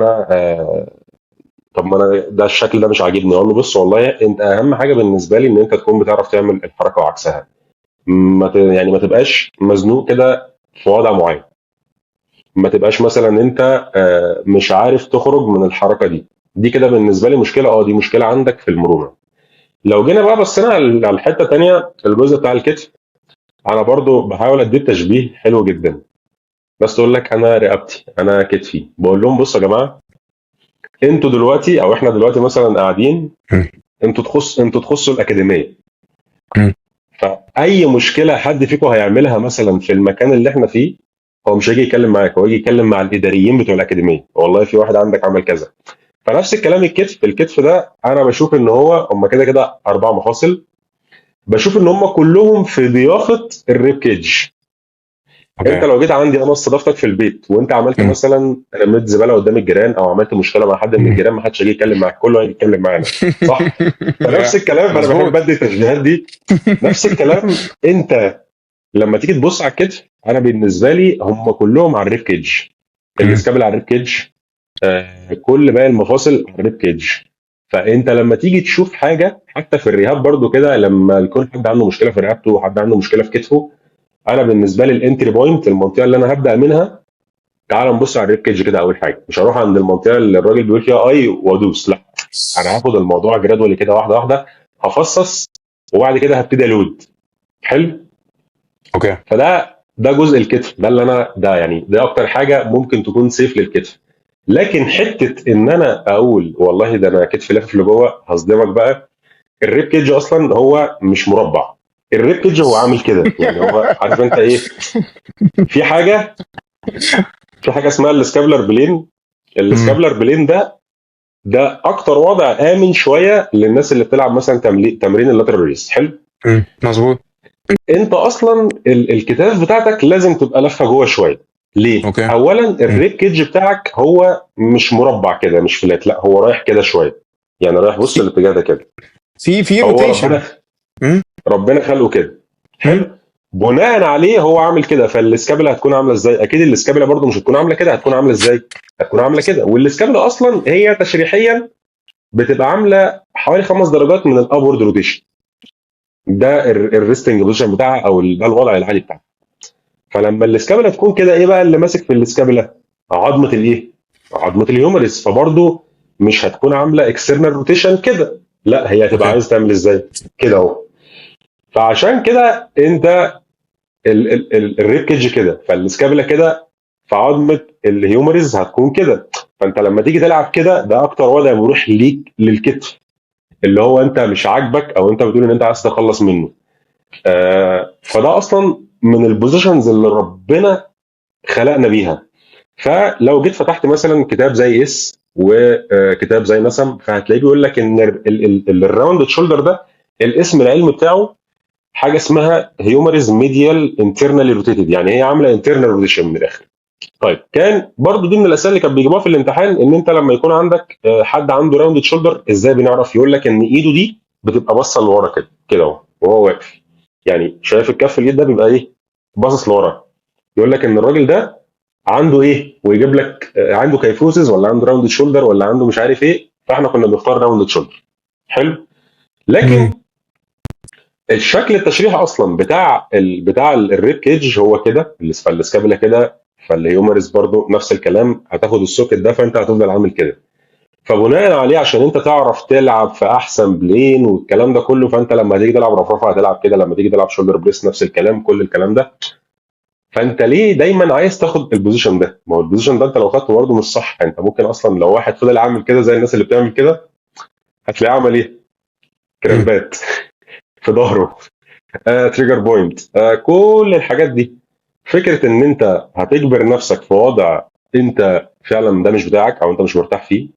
انا ده الشكل ده مش عاجبني. اقول له بص والله انت اهم حاجه بالنسبه لي ان انت تكون بتعرف تعمل الحركه وعكسها. يعني ما تبقاش مزنوق كده في وضع معين. ما تبقاش مثلا انت مش عارف تخرج من الحركه دي. دي كده بالنسبه لي مشكله، دي مشكله عندك في المرونه. لو جينا بقى بصينا على الحته الثانيه، الجزء بتاع الكتف، انا برضو بحاول اديه تشبيه حلو جدا. بس تقول لك انا رقبتي، انا كتفي، بقول لهم بصوا يا جماعه، انتوا دلوقتي او احنا دلوقتي مثلا قاعدين، انتوا تخصوا الاكاديميه. فاي مشكله حد فيكم هيعملها مثلا في المكان اللي احنا فيه، هو مش هيجي يتكلم معاك، هو يجي يتكلم مع الاداريين بتوع الاكاديميه، والله في واحد عندك عمل كذا. فنفس الكلام الكتف ده انا بشوف ان هم كده كده 4 مفاصل، بشوف ان هم كلهم في ضيافه الريب كيج. انت اوكي. لو جيت عندي انا استضافتك في البيت وانت عملت مم. مثلا رميت زباله قدام الجيران او عملت مشكله مع حد من مم. الجيران، ما حدش هيجي يتكلم معاك، كله هيجي يتكلم معانا، صح؟ فنفس يا الكلام، انا بحب مظبوط. ادي التشبيهات دي. نفس الكلام انت لما تيجي تبص على الكتف، انا بالنسبه لي هم كلهم على الريب كيج. مم. الاسكابل على الريب كيج، كل باقي المفاصل على الريب كيج. فانت لما تيجي تشوف حاجه حتى في الرهاب برضو كده، لما يكون حد عنده مشكله في رقبته وحد عنده مشكله في كتفه، انا بالنسبه لي الانتري بوينت، المنطقه اللي انا هبدا منها، تعال نبص على الريب كيج كده. اول حاجه مش هروح عند المنطقه اللي الراجل بيقول فيها اي وادوس، لا، انا هاخد الموضوع جرادولي كده، واحده واحده، هفصص، وبعد كده هبتدي الود. حلو. اوكي. ده جزء الكتف، ده اللي انا، ده يعني ده اكتر حاجه ممكن تكون سيف للكتف. لكن حته ان انا اقول والله ده انا كتفي لافف لجوه، هصدمك بقى. الريب كيج اصلا هو مش مربع، الريب كيج هو عامل كده، يعني هو عارف انت ايه، في حاجه في حاجه اسمها السكابلر بلين. مم. السكابلر بلين ده اكتر وضع امن شويه للناس اللي بتلعب مثلا تمرين اللاترال ريس. حلو. مظبوط. انت اصلا الكتاف بتاعتك لازم تبقى لفه جوه شويه. ليه؟ اوكي. اولا مم. الريب كيدج بتاعك هو مش مربع كده، مش فلات، لا هو رايح كده شويه، يعني رايح بص في الاتجاه ده كده. في هو روتيشن. ربنا خلقه كده. حلو. بناء عليه هو عامل كده، فالسكابلا هتكون عامله ازاي؟ اكيد السكابلا برضو مش هتكون عامله كده، هتكون عامله ازاي؟ هتكون عامله كده. والسكابلا اصلا هي تشريحيا بتبقى عامله حوالي 5 درجات من الابورد روتيشن. ده الريستنج بوزيشن بتاعها، او ده الوضع العادي بتاعها. فلما الاسكابلا تكون كده، ايه بقى اللي ماسك في الاسكابلا؟ عظمه الايه؟ عظمه الهيومرس. فبرضه مش هتكون عامله اكسترنال روتيشن كده، لا هي هتبقى اوكي. عايز تعمل ازاي؟ كده اهو. فعشان كده انت الريب كيدج كده، فالاسكابلا كده، فعظمه الهيومرس هتكون كده. فانت لما تيجي تلعب كده، ده اكتر وضع مريح ليك للكتف، اللي هو انت مش عاجبك او انت بتقول ان انت عايز تخلص منه. فده اصلا من البوزيشنز اللي ربنا خلقنا بيها. فلو جيت فتحت مثلا كتاب زي اس وكتاب زي نسم، فهتلاقيه بيقول لك ان الراوند شولدر ده الاسم العلمي بتاعه حاجه اسمها هيومريز ميديال انترنالي روتيتد، يعني هي عامله انترنال روتيشن من الاخر. طيب كان برضو دي من الاسئله اللي كانت بيجيبوها في الامتحان، ان انت لما يكون عندك حد عنده راوند شولدر، ازاي بنعرف؟ يقول لك ان ايده دي بتبقى باصه لورا كده كده اهو وهو واقف، يعني شايف الكف اليد ده بيبقى ايه؟ باصص لورا. يقول لك ان الراجل ده عنده ايه، ويجيب لك عنده كيفوسز ولا عنده راوند شولدر ولا عنده مش عارف ايه. فاحنا كنا بنختار راوند شولدر. حلو. مم. لكن الشكل التشريحي اصلا بتاع الريب كيج هو كده، فالسكابلا كده، فالهيومرس برضو نفس الكلام، هتاخد السوكت ده، فانت هتفضل عامل كده. فبناء عليه عشان انت تعرف تلعب في احسن بلين والكلام ده كله، فانت لما تيجي تلعب رفرفه هتلعب كده، لما تيجي تلعب شولدر بريس نفس الكلام، كل الكلام ده. فانت ليه دايما عايز تاخد البوزيشن ده؟ ما هو البوزيشن ده انت لو خدته برضه مش صح. انت ممكن اصلا لو واحد فضل عامل كده زي الناس اللي بتعمل كده، هتلاقيه عمل ايه؟ مم. كرامبات في ظهره، تريجر بوينت، كل الحاجات دي. فكره ان انت هتجبر نفسك في وضع انت فعلا ده مش بتاعك او انت مش مرتاح فيه،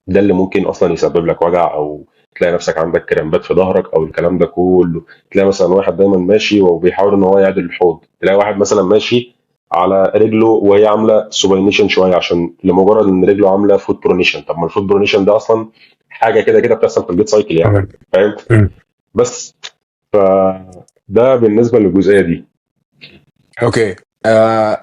ده اللي ممكن اصلا يسبب لك وجع، او تلاقي نفسك عندك كرامبات في ظهرك او الكلام ده كله. تلاقي مثلا واحد دايما ماشي وبيحاول ان هو يعدل الحوض، تلاقي واحد مثلا ماشي على رجله وهي عامله سوباينيشن شويه، عشان لمجرد ان رجله عامله فوت برونيشن. طب ما الفوت برونيشن ده اصلا حاجه كده كده بتحصل في البيت سايكل يعني. اوكي. فاهم؟ مم. بس ده بالنسبه للجزئيه دي. اوكي.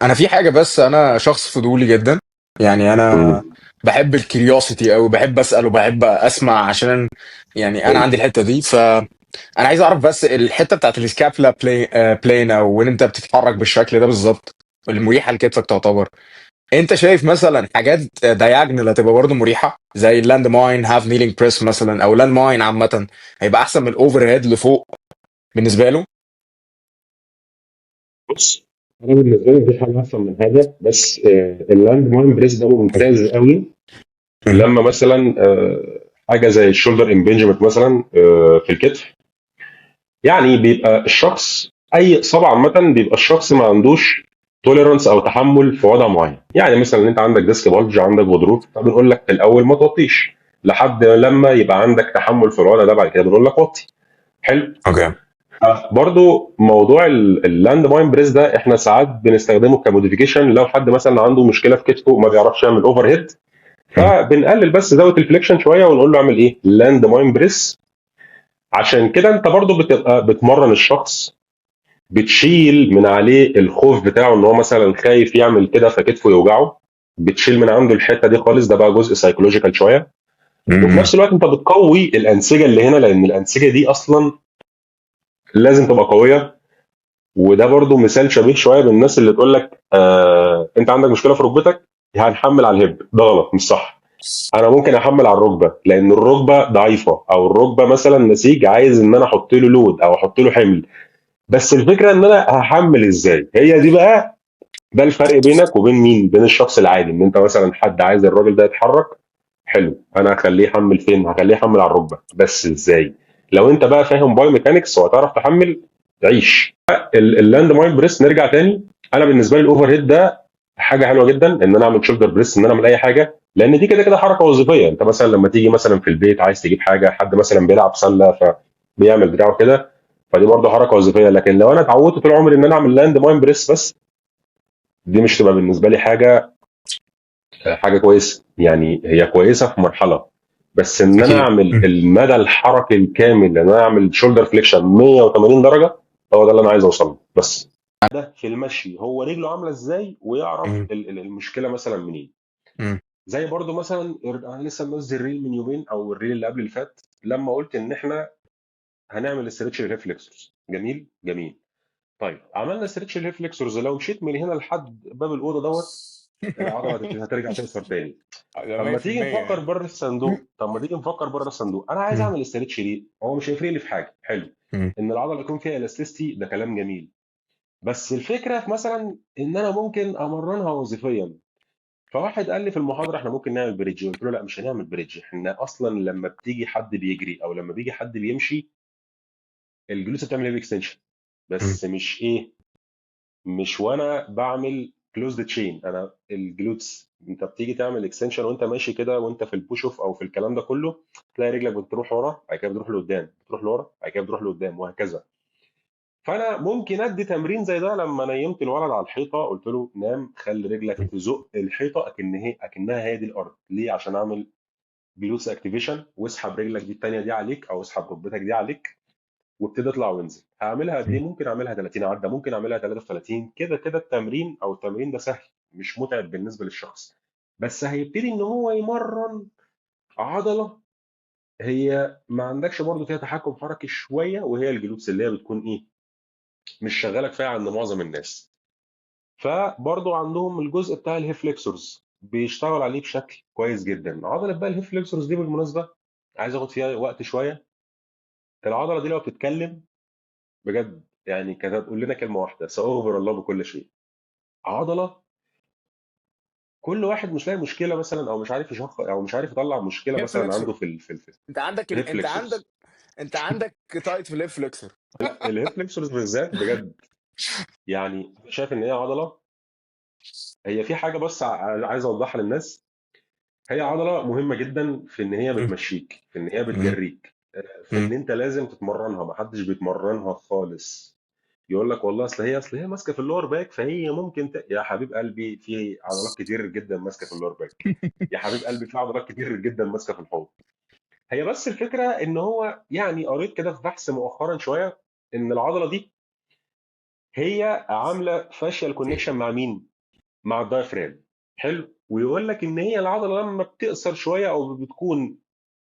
انا في حاجه، بس انا شخص فضولي جدا. يعني انا مم. بحب الكيوريوسيتي قوي، بحب اسال وبحب اسمع، عشان يعني انا حلو. عندي الحته دي. فانا عايز اعرف بس الحته بتاعت السكابلا بلين، او وان انت بتتحرك بالشكل ده بالظبط، المريحه لكتفك تعتبر. انت شايف مثلا حاجات دايجنال هتبقى برضه مريحه، زي اللاند ماين هاف نيلينج بريس مثلا، او لاند ماين عامه هيبقى احسن من الاوفر هيد لفوق بالنسبه له؟ بص، انا بالنسبه لي مفيش حاجه احسن من هذا، بس اللاند ماين بريس ده ممتاز قوي مم. لما مثلا حاجه زي الشولدر امبنجمنت مثلا في الكتف. يعني بيبقى الشخص اي اصابه عامه، بيبقى الشخص ما عندوش توليرانس او تحمل في وضع معين. يعني مثلا انت عندك ديسك بالج، عندك غضروف، فبنقول لك في الاول ما توطيش لحد لما يبقى عندك تحمل في الوضع ده، بعد كده بنقول لك وطي. حلو. اوكي. برضو موضوع اللاند ماين بريس ده احنا ساعات بنستخدمه كموديفيكيشن، لو حد مثلا عنده مشكله في كتفه ما بيعرفش يعمل اوفر هيد، مم. فبنقلل بس زاويه الفليكشن شويه ونقول له اعمل ايه؟ لاند ماين بريس. عشان كده انت برضو بتبقى بتمرن الشخص، بتشيل من عليه الخوف بتاعه ان هو مثلا خايف يعمل كده فكتفه يوجعه. بتشيل من عنده الحته دي خالص. ده بقى جزء سايكولوجيكال شويه. وفي امم. نفس الوقت انت بتقوي الانسجه اللي هنا، لان الانسجه دي اصلا لازم تبقى قويه. وده برضو مثال شبيه شويه بالناس اللي تقول لك انت عندك مشكله في ركبتك، هنحمل على الهب. ده غلط، مش صح. انا ممكن احمل على الركبه لان الركبه ضعيفه، او الركبه مثلا نسيج عايز ان انا احط له لود او احط له حمل. بس الفكره ان انا هحمل ازاي، هي دي بقى. ده الفرق بينك وبين مين؟ بين الشخص العادي. ان انت مثلا حد عايز الراجل ده يتحرك، حلو، انا هخليه يحمل فين؟ هخليه يحمل على الركبه. بس ازاي؟ لو انت بقى فاهم بايو ميكانكس وهتعرف تحمل، تعيش. اللاند ماين بريس، نرجع تاني. انا بالنسبه لي الاوفر هيد ده حاجه حلوه جدا، ان انا اعمل شولدر بريس، ان انا اعمل اي حاجه، لان دي كده كده حركه وظيفيه. انت مثلا لما تيجي مثلا في البيت عايز تجيب حاجه، حد مثلا بيلعب سله فبيعمل بتاعه كده، فدي برضه حركه وظيفيه. لكن لو انا اتعودت طول عمري ان انا اعمل لاند ماين بريس بس، دي مش تبقى بالنسبه لي حاجه كويسه. يعني هي كويسه في مرحله، بس ان انا اكيد. اعمل مم. المدى الحركي الكامل، ان انا اعمل شولدر فليكشن 180 درجه، هو ده اللي انا عايز اوصل له. بس ده في المشي هو رجله عامله ازاي، ويعرف مم. المشكله مثلا منين. مم. زي برضو مثلا انا لسه منزل ريل من يومين، او الريل اللي قبل اللي فات، لما قلت ان احنا هنعمل استرتش ريفلكسورز. جميل جميل. طيب عملنا استرتش ريفلكسورز، لو مشيت من هنا لحد باب الاوضه العضله هترجع تكسر تاني. ده طب ما تيجي 100% نفكر يعني. بره الصندوق. انا عايز مم. اعمل استرتش ليه؟ هو مش هيفرق لي في حاجه. حلو، مم. ان العضله يكون فيها الاستيستي، ده كلام جميل. بس الفكره في مثلا ان انا ممكن امرنها وظيفيا. فواحد قال لي في المحاضره احنا ممكن نعمل بريدج. قلت له لا، مش هنعمل بريدج. احنا اصلا لما بتيجي حد بيجري او لما بيجي حد بيمشي، الجلوس بتعمل هيب اكستنشن، مم. بس مش ايه، مش وانا بعمل كلوزد تشين. انا الجلوتس انت بتيجي تعمل اكستنشن وانت ماشي كده، وانت في البوش اوف او في الكلام ده كله، تلاقي رجلك بتروح ورا، بعد كده بتروح لقدام، بتروح لورا، بعد كده بتروح لقدام، وهكذا. فانا ممكن ادي تمرين زي ده. لما نيمت الولد على الحيطه قلت له نام، خلي رجلك تزق الحيطه اكنها هي دي الارض. ليه؟ عشان اعمل جلوتس اكتيفيشن. واسحب رجلك دي الثانيه دي عليك، او اسحب ركبتك دي عليك، وابتدي اطلع وانزل. هعملها قد ايه؟ مم. ممكن اعملها 30 عده، ممكن اعملها 33. كده كده التمرين، او التمرين ده سهل، مش متعب بالنسبه للشخص. بس هيبتدي ان هو يمرن عضله هي ما عندكش برضو فيها تحكم حركي شويه، وهي الجلوتس، اللي هي بتكون ايه، مش شغاله كفايه عند معظم الناس. فبرضو عندهم الجزء بتاع الهيفلكسورز بيشتغل عليه بشكل كويس جدا. عضله بقى الهيفلكسورز دي بالمناسبه عايز اخد فيها وقت شويه. العضله دي لو بتتكلم بجد، يعني كانت هتقول لنا كلمه واحده: ساغفر الله بكل شيء. عضله كل واحد مش لاقي مشكله مثلا، او مش عارف يشخص، او مش عارف يطلع مشكله هيب مثلا عنده فليكسور. في انت عندك انت عندك الريفلكسورز. انت عندك تايت في الهيب فليكسور. لا، الريفلكسورز بالذات بجد، يعني شايف ان هي عضله. هي في حاجه بس عايز اوضحها للناس. هي عضله مهمه جدا في ان هي مم. بتمشيك، في ان هي مم. بتجريك، في ان مم. انت لازم تتمرنها. ما حدش بيتمرنها خالص. يقول لك والله اصل هي ماسكه في اللور باك، فهي ممكن يا حبيب قلبي في عضلات كتير جدا ماسكه في اللور باك. يا حبيب قلبي في عضلات كتير جدا ماسكه في الحوض. هي بس الفكره ان هو، يعني قريت كده في بحث مؤخرا شويه، ان العضله دي هي عامله فاشيال كونكشن مع مين؟ مع الدايفرام. حلو. ويقول لك ان هي العضله لما بتقصر شويه، او بتكون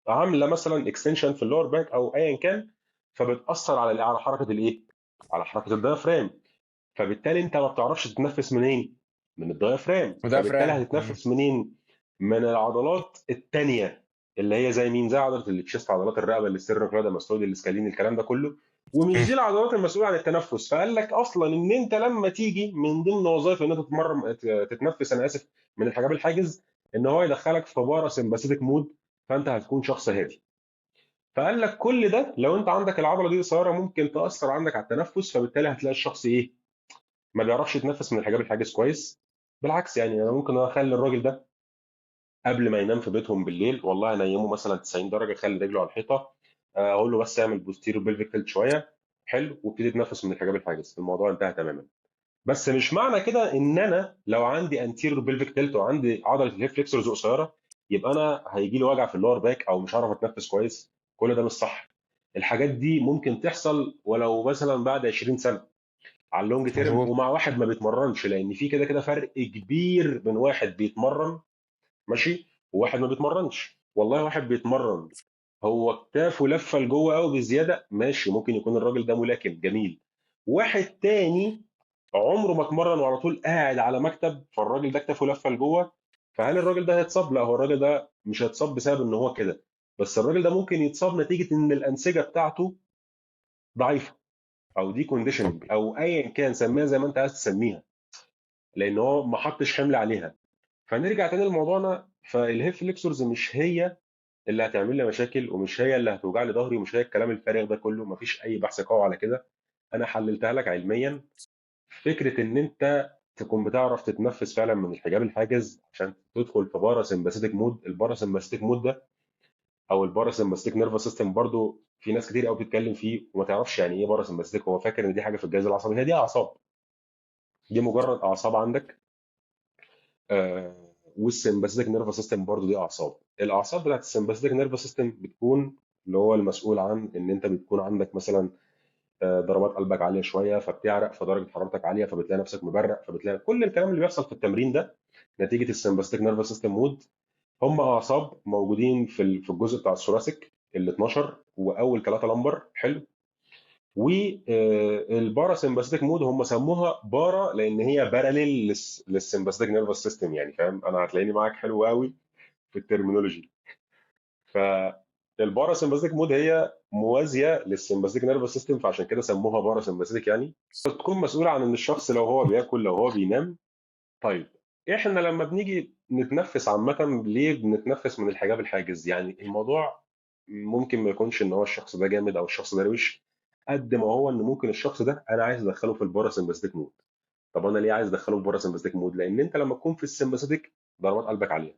عامله مثلا اكستنشن في اللور باك او ايا كان، فبتاثر على حركه الايه؟ على حركه الدايفرام. فبالتالي انت ما بتعرفش تتنفس منين؟ من الدايفرام. وده فبالتالي فرام. مم. هتتنفس منين؟ من العضلات التانية، اللي هي زي مين؟ زي عضله التشيست، عضلات الرقبه، الاسترنوكليدا ماستويد، الاسكالين، الكلام ده كله. ومش مم. دي العضلات المسؤوله عن التنفس. فقال لك اصلا ان انت لما تيجي من ضمن وظائف ان انت تتمرن تتنفس، انا اسف، من الحجاب الحاجز، ان هو يدخلك في بارا سمباثيك مود، فانت هتكون شخص هادي. فقال لك كل ده لو انت عندك العضله دي قصيره ممكن تاثر عندك على التنفس. فبالتالي هتلاقي الشخص ايه؟ ما بيعرفش يتنفس من الحجاب الحاجز كويس. بالعكس، يعني انا ممكن اخلي الراجل ده قبل ما ينام في بيتهم بالليل، والله انيمه مثلا 90 درجه، اخلي رجله على الحيطه، اقول له بس اعمل بوستيريو بلفيك تلت شويه، حلو، وابتدي يتنفس من الحجاب الحاجز، الموضوع انتهى تماما. بس مش معنى كده ان انا لو عندي انتيريور بلفيك تلت وعندي عضله الهيب فليكسورز قصيره، يبقى انا هيجي لي وجع في اللور باك او مش هعرف اتنفس كويس. كل ده مش صح. الحاجات دي ممكن تحصل ولو مثلا بعد 20 سنه. على اللونج تيرم، مظبوط. ومع واحد ما بيتمرنش، لان في كده كده فرق كبير بين واحد بيتمرن ماشي وواحد ما بيتمرنش. والله واحد بيتمرن هو كتافه لفه لجوه قوي بزياده، ماشي، ممكن يكون الراجل ده ملاكم جميل. واحد تاني عمره ما اتمرن وعلى طول قاعد على مكتب، فالراجل ده كتافه لفه لجوه، فهل الراجل ده هيتصاب؟ لا، هو الراجل ده مش هيتصاب بسبب ان هو كده، بس الراجل ده ممكن يتصاب نتيجه ان الانسجه بتاعته ضعيفه، او دي كونديشننج، اوكي. او ايا كان سميها زي ما انت عايز تسميها، لان هو ما حطش حمل عليها. فنرجع تاني لموضوعنا، فالهيب فليكسورز مش هي اللي هتعمل لي مشاكل، ومش هي اللي هتوجع لي ظهري، ومش هي الكلام الفارغ ده كله، مفيش اي بحث قوي على كده. انا حللتها لك علميا. فكره ان انت تكون بتعرف تتنفس فعلا من الحجاب الحاجز عشان تدخل في باراسمباثيك مود. الباراسمباثيك مود ده او الباراسمباثيك نيرفس سيستم، برضو في ناس كتير قوي بتتكلم فيه وما تعرفش يعني ايه باراسمباثيك، هو فاكر ان دي حاجه في الجهاز العصبي. هي دي اعصاب، دي مجرد اعصاب عندك. والسمباثيك نيرفس سيستم برضو دي اعصاب. الاعصاب بتاعت السمباثيك نيرفس سيستم بتكون اللي هو المسؤول عن ان انت بتكون عندك مثلا ضربات قلبك عاليه شويه فبتعرق، فدرجه حرارتك عاليه فبتلاقي نفسك مبرق، فبتلاقي كل الكلام اللي بيحصل في التمرين ده نتيجه السمباثيك نيرفس سيستم مود. هم اعصاب موجودين في الجزء بتاع الثوراسيك ال 12 واول ثلاثه لمبر، حلو. والباراسمباثيك مود هم سموها بارا لان هي باراليل للسمباثيك نيرفس سيستم، يعني فاهم، انا هتلاقيني معاك حلو قوي في الترمينولوجي. فالباراسمباثيك مود هي موازيه للسمباثيك نيرفس سيستم، فعشان كده سموها باراسمباثيك يعني. تكون مسؤوله عن ان الشخص لو هو بياكل، لو هو بينام. طيب، احنا لما بنيجي نتنفس عامه ليه بنتنفس من الحجاب الحاجز؟ يعني الموضوع ممكن ما يكونش ان هو الشخص ده جامد او الشخص ده روش، قد ما هو ان ممكن الشخص ده انا عايز ادخله في الباراسمباثيك مود. طب انا ليه عايز ادخله في الباراسمباثيك مود؟ لان انت لما تكون في السمباثيك ضربات قلبك عاليه،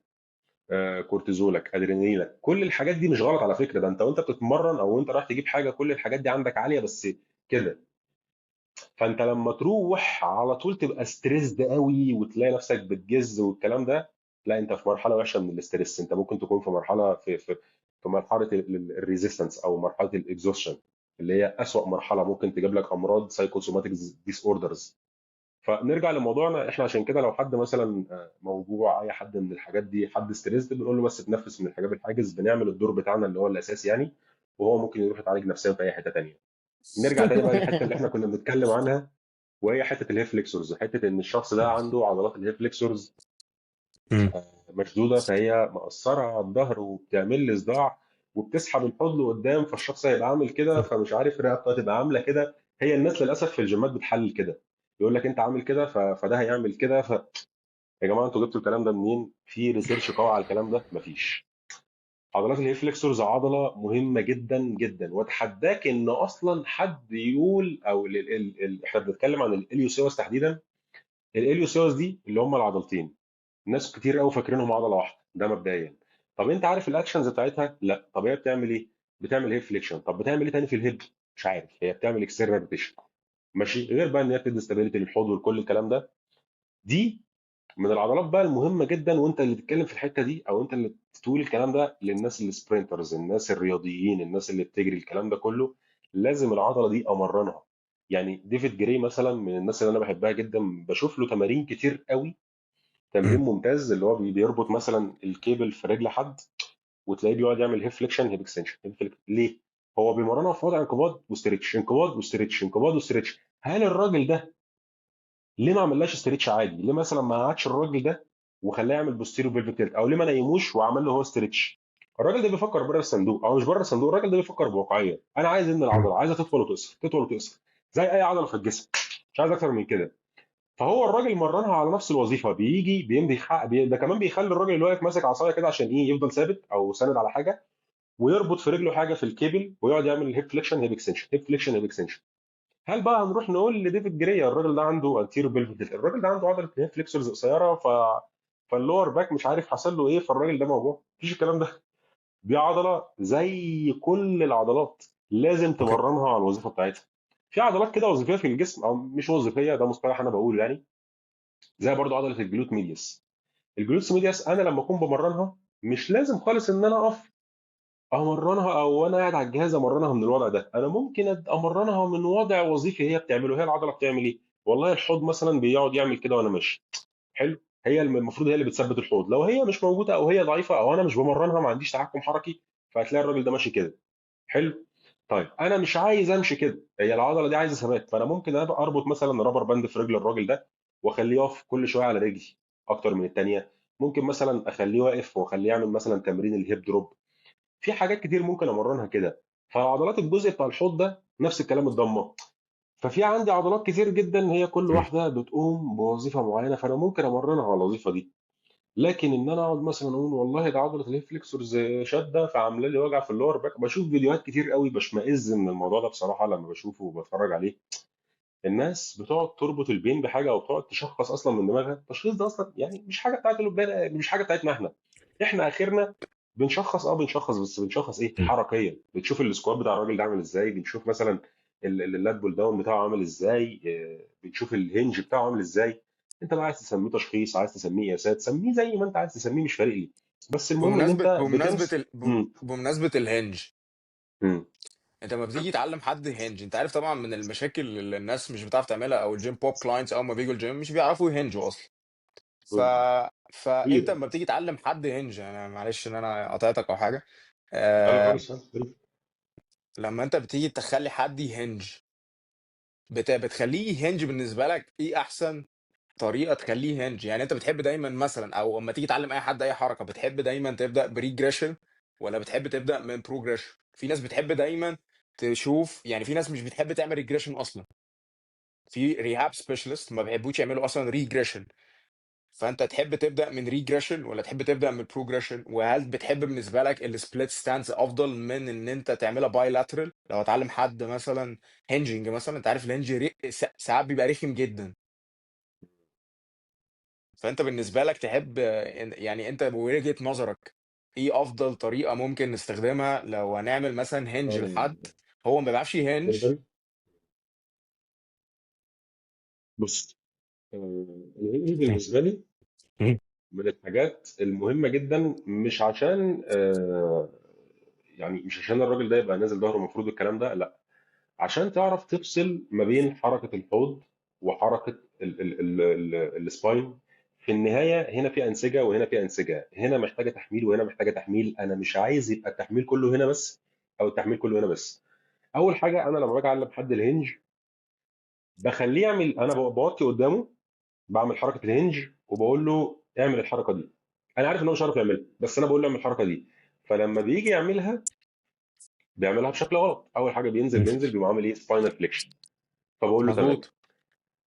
كورتيزولك، ادرينالينك، كل الحاجات دي مش غلط على فكره. ده انت وانت بتتمرن او انت رايح تجيب حاجه كل الحاجات دي عندك عاليه بس كده. فانت لما تروح على طول تبقى ستريسد قوي وتلاقي نفسك بتجز والكلام ده، لا انت في مرحله وحشه من الاستريس. انت ممكن تكون في مرحله في مرحله الريزيستنس او مرحله الاكزوشن، اللي هي اسوأ مرحله ممكن تجيب لك امراض سايكوسوماتيك ديس اوردرز. فنرجع لموضوعنا احنا، عشان كده لو حد مثلا موجوع اي حد من الحاجات دي، حد ستريسد، بنقول له بس تنفس من الحجاب الحاجز، بنعمل الدور بتاعنا اللي هو الاساسي يعني، وهو ممكن يروح يتعالج نفسيا في اي حته تانيه. نرجع تاني بقى للحته اللي احنا كنا بنتكلم عنها، وهي حته الهيب فليكسورز. حته ان الشخص ده عنده عضلات الهيب فليكسورز مم. مشدوده، فهي مأثره على الظهر وبتعمل لي صداع وبتسحب الحوض لقدام، فالشخص هيبقى عامل كده، فمش عارف رقبته هتبقى عامله كده. هي الناس للاسف في الجيمات بتحلل كده، يقول لك انت عامل كده فده هيعمل كده يا جماعه انتوا جبتوا الكلام ده منين؟ في ريسيرش قوي على الكلام ده؟ مفيش. عضلات الهيب فليكسورز عضله مهمه جدا جدا، واتحداك ان اصلا حد يقول، او احنا بنتكلم عن الاليوسيوس تحديدا. الاليوسيوس دي اللي هم العضلتين، ناس كتير قوي فاكرينهم عضله واحده، ده مبدئيا. طب انت عارف الاكشنز بتاعتها؟ لا. طب هي بتعمل ايه؟ بتعمل هيب فليكشن. طب بتعمل ايه تاني في الهيب؟ مش عارف. هي بتعمل اكسترنال روتيشن ماشي، غير بقى ان هي بتدي ستابيليتي للحوض وكل الكلام ده. دي من العضلات بقى المهمه جدا، وانت اللي تتكلم في الحته دي او انت اللي تقول الكلام ده للناس السبرينترز، الناس الرياضيين، الناس اللي بتجري، الكلام ده كله لازم العضله دي امرنها. يعني ديفيد جراي مثلا من الناس اللي انا بحبها جدا، بشوف له تمارين كتير قوي، تمرين مم. ممتاز، اللي هو بيربط مثلا الكيبل في رجل حد وتلاقيه بيقعد يعمل هيب فليكشن، هيب اكستنشن، هيب فليكشن. ليه؟ هو بيمرنها في وضع انقباض وستريتش، انقباض وستريتش، انقباض وستريتش. هل الراجل ده ليه ما عملهاش ستريتش عادي؟ ليه مثلا ما قعدش الراجل ده وخلاه يعمل بوستيريو بيلفيك تيلت؟ او ليه ما نيموش وعمل له هو ستريتش؟ الراجل ده بيفكر بره الصندوق، او مش بره الصندوق، الراجل ده بيفكر بواقعيه. انا عايز ان مم. العضله عايزه تطول وتقصر، تطول وتقصر زي اي عضله في الجسم، مش عايز اكتر من كده. فهو الراجل مرنها على نفس الوظيفه، بيجي بيمضي حق ده كمان بيخلي الراجل اللي واقف ماسك عصايه كده عشان ايه؟ يفضل ثابت او ساند على حاجه، ويربط في رجله حاجه في الكيبل ويقعد يعمل هيب فليكشن، هيب اكستنشن، هيب فليكشن، هيب اكستنشن. هل بقى هنروح نقول لديفيد جريا الراجل ده عنده انتيرو بيلفيك؟ الراجل ده عنده عضله هيب فليكسورز قصيره فاللور باك مش عارف حصل له ايه فالراجل ده موجوع؟ مفيش الكلام ده. دي عضله زي كل العضلات، لازم اوكي. تمرنها على الوظيفه بتاعتها. في عضلات كده وظيفيه في الجسم، او مش وظيفيه، ده مصطلح انا بقوله يعني، زي برضو عضله الجلوت ميدياس. الجلوتس ميدياس انا لما اكون بمرنها مش لازم خالص ان انا اقف امرنها، او وانا قاعد على الجهاز امرنها من الوضع ده. انا ممكن امرنها من وضع وظيفي هي بتعمله. هي العضله بتعمل ايه؟ والله الحوض مثلا بيقعد يعمل كده وانا ماشي. حلو. هي المفروض هي اللي بتثبت الحوض، لو هي مش موجوده او هي ضعيفه او انا مش بمرنها ما عنديش تحكم حركي، فهتلاقي الراجل ده ماشي كده. حلو. طيب انا مش عايز امشي كده، هي العضله دي عايزه ثبات، فانا ممكن ابقى اربط مثلا رابر باند في رجل الراجل ده واخليه يقف كل شويه على رجلي اكتر من الثانيه. ممكن مثلا اخليه واقف واخليه يعمل مثلا تمرين الهيب دروب. في حاجات كتير ممكن امرنها كده. فعضلات الجزء بتاع الحوض ده نفس الكلام الضمه. ففي عندي عضلات كتير جدا هي كل مم. واحده بتقوم بوظيفه معينه، فانا ممكن امرنها على الوظيفه دي. لكن ان انا اقعد مثلا اقول والله ده عضله الهيب فليكسورز شاده فعامله لي وجع في اللور باك، بشوف فيديوهات كتير قوي بشمئز من الموضوع ده بصراحه لما بشوفه وبتفرج عليه. الناس بتقعد تربط البين بحاجه او تقعد تشخص اصلا من دماغها، التشخيص ده اصلا يعني مش حاجه بتاعت اللبانه، مش حاجه بتاعتنا احنا. احنا اخرنا بنشخص، بنشخص، بس بنشخص ايه؟ مم. حركيا. بتشوف السكوات بتاع الراجل ده عامل ازاي، بنشوف مثلا اللات بول داون بتاعه عامل ازاي، بنشوف الهنج بتاعه عامل ازاي. انت بقى عايز تسميه تشخيص، عايز تسميه قياسات، سميه زي ما انت عايز تسميه، مش فارق لي. بس المهم ان بمناسبة انت بمناسبة بتمس. بمناسبة الهنج، امم انت لما بتيجي تعلم حد هنج، انت عارف طبعا من المشاكل اللي الناس مش بتعرف تعملها، او الجيم بوب كلاينتس اول ما بيجوا الجيم مش بيعرفوا يهنجوا اصلا. ف فانت كتير. لما بتيجي تعلم حد هنج، انا معلش ان انا قطعتك او حاجه، لا لا آه... خالص. لما انت بتيجي تخلي حد يهنج، بتخليه يهنج بالنسبه لك ايه احسن طريقه تخليه هنج؟ يعني انت بتحب دايما مثلا، او لما تيجي تعلم اي حد اي حركه، بتحب دايما تبدا بريجريشن ولا بتحب تبدا من بروجريشن؟ في ناس بتحب دايما تشوف، يعني في ناس مش بتحب تعمل ريجريشن اصلا، في ريهاب سبيشالست ما بيحبوش يعملوا اصلا ريجريشن. فانت تحب تبدا من ريجريشن ولا تحب تبدا من بروجريشن؟ وهل بتحب بالنسبه لك السبليت ستانس افضل من ان انت تعملها بايلاترال؟ لو هتعلم حد مثلا هنجنج مثلا، انت عارف الهنج ساعات بيبقى رخم جدا. فانت بالنسبه لك تحب، يعني انت بوجهه نظرك ايه افضل طريقه ممكن نستخدمها لو هنعمل مثلا هنج آه، لحد هو ما بيعرفش يهنج؟ بالنسبه لي، بص، الهندي بالنسبه لي مم. من الحاجات المهمه جدا، مش عشان يعني مش عشان الراجل ده يبقى نازل ظهره المفروض الكلام ده، لا. عشان تعرف تفصل ما بين حركه الحوض وحركه السباين. في النهايه هنا في انسجه وهنا في انسجه، هنا محتاجه تحميل وهنا محتاجه تحميل. انا مش عايز يبقى التحميل كله هنا بس او التحميل كله هنا بس. اول حاجه انا لما باجي اعلم حد الهنج بخليه يعمل، انا بوطي قدامه، بعمل حركه الهنج وبقول له اعمل الحركه دي. انا عارف ان هو مش عارف يعملها بس انا بقول له اعمل الحركه دي. فلما بيجي يعملها بيعملها بشكل غلط. اول حاجه بينزل بيقوم عامل ايه؟ سباينال فليكشن. فبقول له تمام. مظبوط.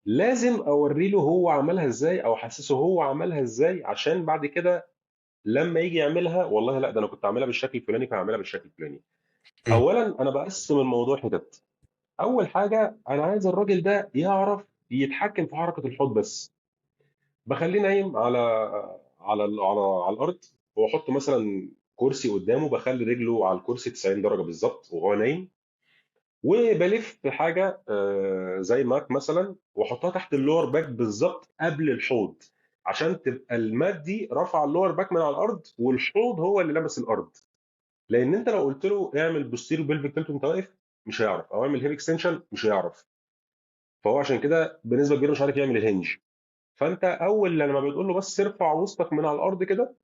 لازم اوري له هو عملها ازاي او احسسه هو عملها ازاي، عشان بعد كده لما يجي يعملها والله لا ده انا كنت عاملها بالشكل الفلاني فهعملها بالشكل الفلاني. مم. اولا انا بقسم الموضوع حتت. اول حاجه انا عايز الراجل ده يعرف يتحكم في حركه الحوض بس. بخليه نايم على الارض، واحط مثلا كرسي قدامه، بخلي رجله على الكرسي 90 درجه بالظبط وهو نايم. وبلف حاجه زي ماك مثلا واحطها تحت اللور باك بالظبط قبل الحوض، عشان تبقى المات دي رفع اللور باك من على الارض والحوض هو اللي لمس الارض. لان انت لو قلت له اعمل بوستيريو بيلفيك تلت وانت واقف مش هيعرف، او اعمل هيب اكستنشن مش هيعرف. فهو عشان كده بنسبه كبيره مش عارف يعمل الهنج. فانت اول لما بتقول له بس ارفع وسطك من على الارض كده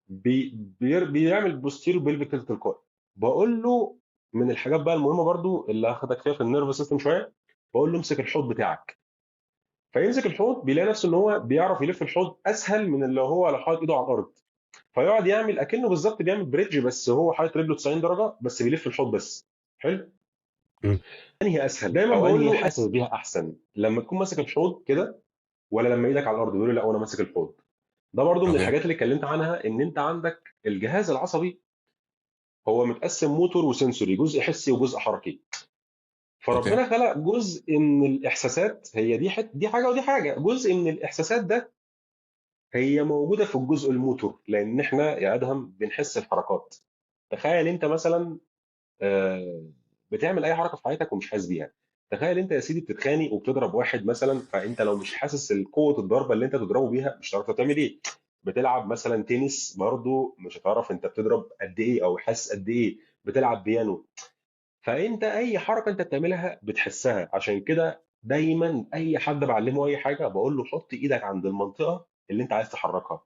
بيعمل بوستيريو بيلفيك تلت تلقائي. بقول له من الحاجات بقى المهمه برضو اللي هاخدك فيها في النيرفس سيستم شويه، بقول له امسك الحوض بتاعك. فيمسك الحوض بيلاقي نفسه ان هو بيعرف يلف الحوض اسهل من اللي هو لو حاطط ايده على الارض. فيقعد يعمل اكنه بالظبط بيعمل بريدج، بس هو حاطط رجله 90 درجه بس بيلف الحوض بس. حلو. مم. انهي اسهل دايما او بقول انهي له حاسس بيها احسن لما تكون ماسك الحوض كده ولا لما ايدك على الارض؟ بيقول لي لا وانا ماسك الحوض. ده برضو من اوكي. الحاجات اللي اتكلمت عنها، ان انت عندك الجهاز العصبي هو متقسم موتور وسنسوري، جزء حسي وجزء حركي. اوكي. فربنا خلق جزء من الاحساسات، هي دي حاجه ودي حاجه. جزء من الاحساسات ده هي موجوده في الجزء الموتور، لان احنا يا ادهم بنحس الحركات. تخيل انت مثلا آه، بتعمل اي حركه في حياتك ومش حاسس بيها. تخيل انت يا سيدي بتتخانق وبتضرب واحد مثلا، فانت لو مش حاسس قوه الضربه اللي انت تضربه بيها مش هتعرف تعمل ايه. بتلعب مثلا تنس برضه مش هتعرف انت بتضرب قد ايه او حاسس قد ايه. بتلعب بيانو. فانت اي حركه انت بتعملها بتحسها. عشان كده دايما اي حد بعلمه اي حاجه بقول له حط ايدك عند المنطقه اللي انت عايز تحركها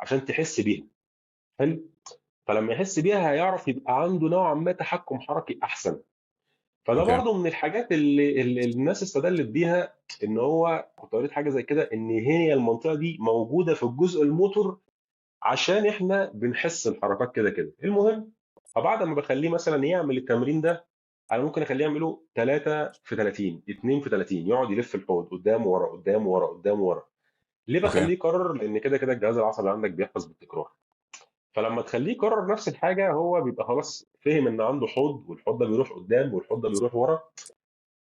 عشان تحس بيها. حلو. فلما يحس بيها هيعرف يبقى عنده نوعا ما تحكم حركي احسن. فده اوكي. برضو من الحاجات اللي الناس استدلت بيها، ان هو كنت قريت حاجه زي كده، ان هي المنطقه دي موجوده في الجزء الموتور عشان احنا بنحس الحركات كده كده. المهم، فبعد ما بخليه مثلا يعمل التمرين ده، انا ممكن اخليه يعمله 3 في 30، 2 في 30، يقعد يلف الحوض قدام ورا قدام ورا قدام ورا. ليه اوكي. بخليه يكرر؟ لان كده كده الجهاز العصبي عندك بيحفظ بالتكرار. فلما تخليه يكرر نفس الحاجه هو بيبقى خلاص فهم ان عنده حوض، والحوض ده بيروح قدام والحوض ده بيروح ورا.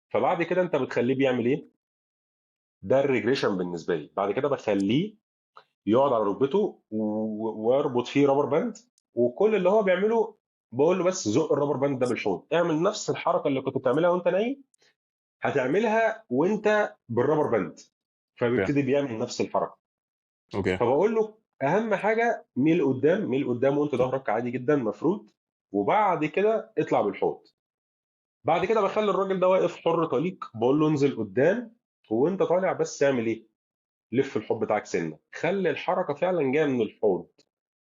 فبعد كده انت بتخليه بيعمل ايه؟ ده الريجريشن بالنسبه لي. بعد كده بخليه يقعد على ركبته واربط فيه رابر باند، وكل اللي هو بيعمله بقول له بس زق الرابر باند ده بالحوض، اعمل نفس الحركه اللي كنت بتعملها وانت نايم هتعملها وانت بالرابر باند. اوكي. فبيبتدي بيعمل نفس الحركه. اوكي. فبقول له اهم حاجه ميل قدام، ميل قدام وانت ظهرك عادي جدا مفروض، وبعد كده اطلع بالحوض. بعد كده بخلي الراجل ده واقف حر طليق، بقول له انزل قدام، وانت طالع بس اعمل ايه؟ لف الحوض بتاعك سنه، خلي الحركه فعلا جايه من الحوض.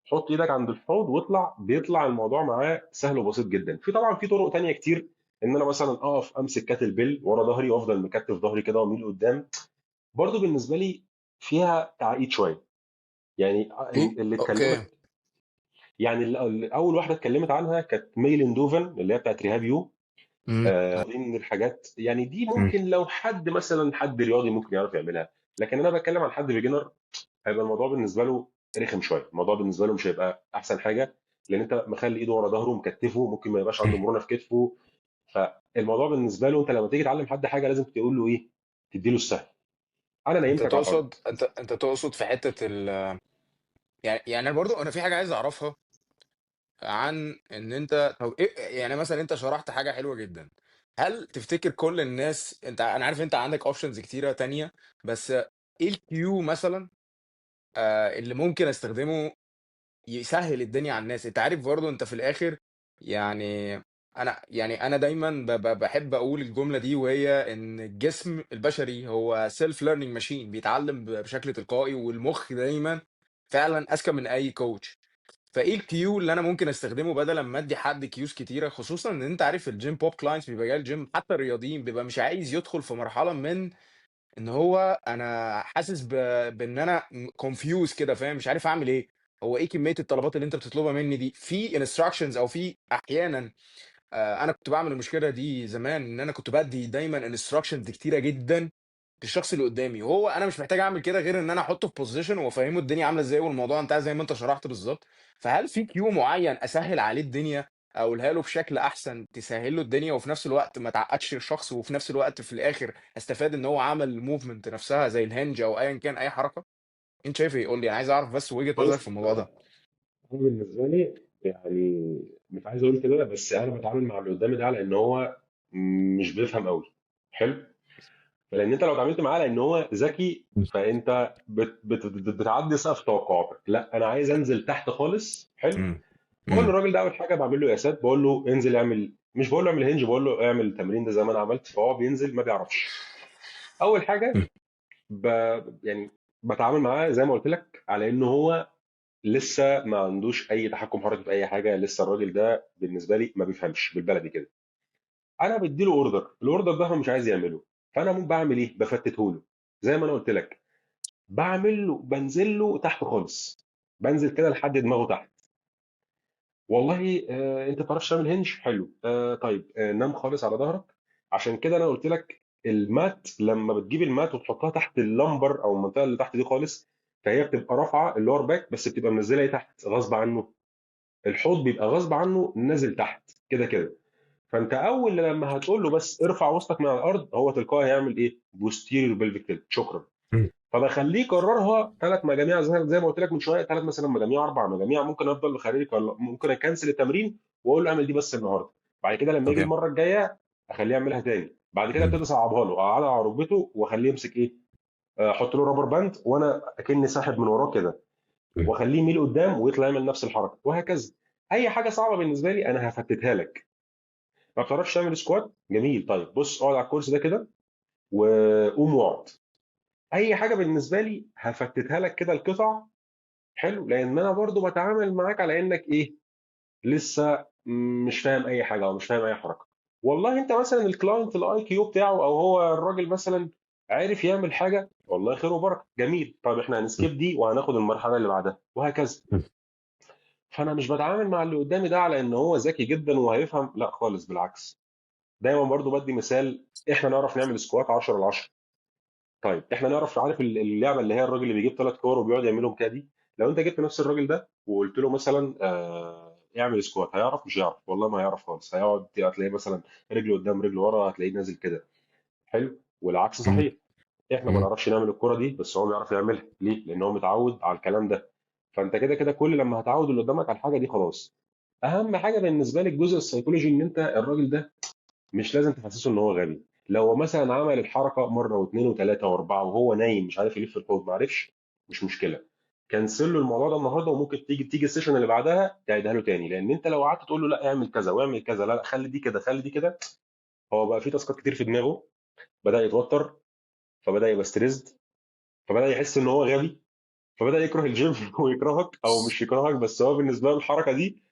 حط ايدك عند الحوض واطلع، بيطلع الموضوع معاه سهل وبسيط جدا. في طبعا في طرق تانية كتير، ان انا مثلا اقف امسك كاتل بيل ورا ظهري وافضل مكتف ظهري كده واميل قدام، برضو بالنسبه لي فيها تعقيد شويه. يعني ايه. اللي اوكي. اتكلمت، يعني اول واحده اتكلمت عنها كانت ميلين دوفن اللي هي بتاعت ريهاب يو. امم. دي من الحاجات، يعني دي امم. ممكن لو حد مثلا حد رياضي ممكن يعرف يعملها، لكن انا بتكلم عن حد بيجنر، هيبقى الموضوع بالنسبه له رخم شويه. الموضوع بالنسبه له مش هيبقى احسن حاجه، لان انت مخلي ايده ورا ظهره مكتفه، ممكن ما يبقاش عنده مرونه في كتفه. فالموضوع بالنسبه له، انت لما تيجي تعلم حد حاجه لازم تقول له ايه؟ تدي له السهل. انا انت نايمتك على الارض. تقصد انت تقصد في حته يعني انا برضو انا في حاجه عايز اعرفها عن ان انت، طب ايه يعني مثلا انت شرحت حاجه حلوه جدا. هل تفتكر كل الناس، انا عارف انت عندك اوبشنز كتيره تانية، بس ايه الكيو مثلا اللي ممكن استخدمه يسهل الدنيا على الناس؟ انت عارف برضه انت في الاخر يعني، انا دايما بحب اقول الجمله دي، وهي ان الجسم البشري هو سيلف ليرنينج ماشين، بيتعلم بشكل تلقائي، والمخ دايما فعلا اذكى من اي كوتش. فايه الكيو اللي انا ممكن استخدمه بدل ما ادي حد كيوز كتيره؟ خصوصا ان انت عارف الجيم بوب كلاينتس بيبقى جاي الجيم، حتى الرياضيين بيبقى مش عايز يدخل في مرحله من ان هو انا حاسس بان انا كونفيوز كده، فاهم؟ مش عارف اعمل ايه. هو ايه كميه الطلبات اللي انت بتطلبها مني دي في انستراكشنز، او في احيانا انا كنت بعمل المشكله دي زمان، ان انا كنت بدي دايما انستراكشنز كتيره جدا للشخص اللي قدامي، وهو انا مش محتاج اعمل كده غير ان انا احطه في بوزيشن وافهمه الدنيا عامله ازاي، والموضوع انتهى زي ما انت شرحت بالظبط. فهل في كيو معين اسهل عليه الدنيا، اقولها له بشكل احسن تسهل له الدنيا، وفي نفس الوقت ما تعقدش الشخص، وفي نفس الوقت في الاخر استفاد ان هو عمل موفمنت نفسها زي الهنج او ايا كان اي حركه؟ انت شايف ايه؟ قول لي، انا عايز اعرف بس وجهه نظرك في بص، الموضوع ده. انا بالنسبه لي يعني مش عايز اقول كده، بس انا بتعامل مع اللي قدامي ده على ان هو مش بيفهم قوي. حلو. لان انت لو اتعاملت معاه لان هو ذكي، فانت بتعدي سقف توقعاتك. لا، انا عايز انزل تحت خالص. حلو. امم. بقول امم. للراجل ده اول حاجه بعمل له قياسات، بقول له انزل اعمل، مش بقول له اعمل هنج، بقول له اعمل التمرين ده زي ما انا عملت. فهو بينزل ما بيعرفش. اول حاجه ب... يعني بتعامل معاه زي ما قلت لك على انه هو لسه ما عندوش اي تحكم حركي في اي حاجه. لسه الراجل ده بالنسبه لي ما بيفهمش بالبلدي كده. انا بديله اوردر، الاوردر ده هو مش عايز يعمله، فانا ممكن بعمل ايه؟ بفتته له زي ما انا قلت لك. بعمل له، بنزل له تحت خالص، بنزل كده لحد دماغه تحت. والله انت ما تعرفش تعمل هنج؟ حلو. طيب نام خالص على ظهرك. عشان كده انا قلت لك المات، لما بتجيب المات وتحطها تحت اللمبر او المنطقه اللي تحت دي خالص، فهي بتبقى رافعه اللور باك، بس بتبقى منزله ايه تحت غصب عنه؟ الحوض بيبقى غصب عنه نازل تحت كده كده. فانت اول لما هتقول له بس ارفع وسطك من على الارض، هو تلقائي هيعمل ايه؟ بوستيريور بلفيك تلت. شكرا. فبخليه يكررها 3 مجاميع زي ما قلت لك من شويه، 3 مثلا مجاميع، 4 مجاميع. ممكن افضل مخليك، ولا ممكن اكنسل التمرين واقول له اعمل دي بس النهارده. بعد كده لما يجي اوكي. المره الجايه اخليه يعملها تاني. بعد كده ابتدي اصعبها له، اقعد على ركبته واخليه يمسك ايه؟ احط له رابر باند وانا اكني ساحب من وراه كده، واخليه يميل قدام ويطلع يعمل نفس الحركه، وهكذا. اي حاجه صعبه بالنسبه لي انا هفتتها لك. ما بتعرفش تعمل سكوات؟ جميل. طيب بص، اقعد على الكرسي ده كده، وقوم واقعد. اي حاجه بالنسبه لي هفتتها لك كده القطع. حلو، لان انا برضو بتعامل معاك على انك ايه، لسه مش فاهم اي حاجه او مش فاهم اي حركه. والله انت مثلا الكلاينت الاي كيو بتاعه او هو الراجل مثلا عارف يعمل حاجه، والله خير وبركه جميل، طب احنا هنسكيب دي وهناخد المرحله اللي بعدها وهكذا. فانا مش بتعامل مع اللي قدامي ده على ان هو ذكي جدا وهيفهم، لا خالص، بالعكس. دايما برضو بدي مثال، احنا نعرف نعمل سكوات 10 ل 10. طيب احنا نعرف، عارف اللعبه اللي هي الراجل اللي بيجيب 3 كور وبيقعد يعملهم كده دي؟ لو انت جبت نفس الراجل ده وقلت له مثلا اعمل سكوات، هيعرف؟ مش هيعرف، والله ما هيعرف خالص. هيقعد هتلاقيه مثلا رجله قدام رجله ورا، هتلاقيه نازل كده. حلو، والعكس مم. صحيح. احنا ما مم. نعرفش نعمل الكرة دي بس هو بيعرف يعملها، ليه؟ لان هو متعود على الكلام ده. فانت كده كده كل لما هتعود اللي قدامك على الحاجه دي خلاص. اهم حاجه بالنسبه لي الجزء السيكولوجي، ان انت الراجل ده مش لازم تحسسه ان هو غبي. لو هو مثلا عمل الحركه مره واثنين وثلاثه واربعه وهو نايم مش عارف يلف الحوض ما عرفش، مش مشكله. كنسل له الموضوع ده النهارده، وممكن تيجي السيشن اللي بعدها تعيدها له تاني. لان انت لو قعدت تقول له لا اعمل كذا واعمل كذا، لا لا خلي دي كده خلي دي كده، هو بقى في تاسكات كتير في دماغه، بدا يتوتر، فبدا يبقى ستريسد، فبدا يحس ان هو غبي، فبدا يكره الجيم ويكرهك، او مش يكرهك بس هو بالنسبه له الحركه دي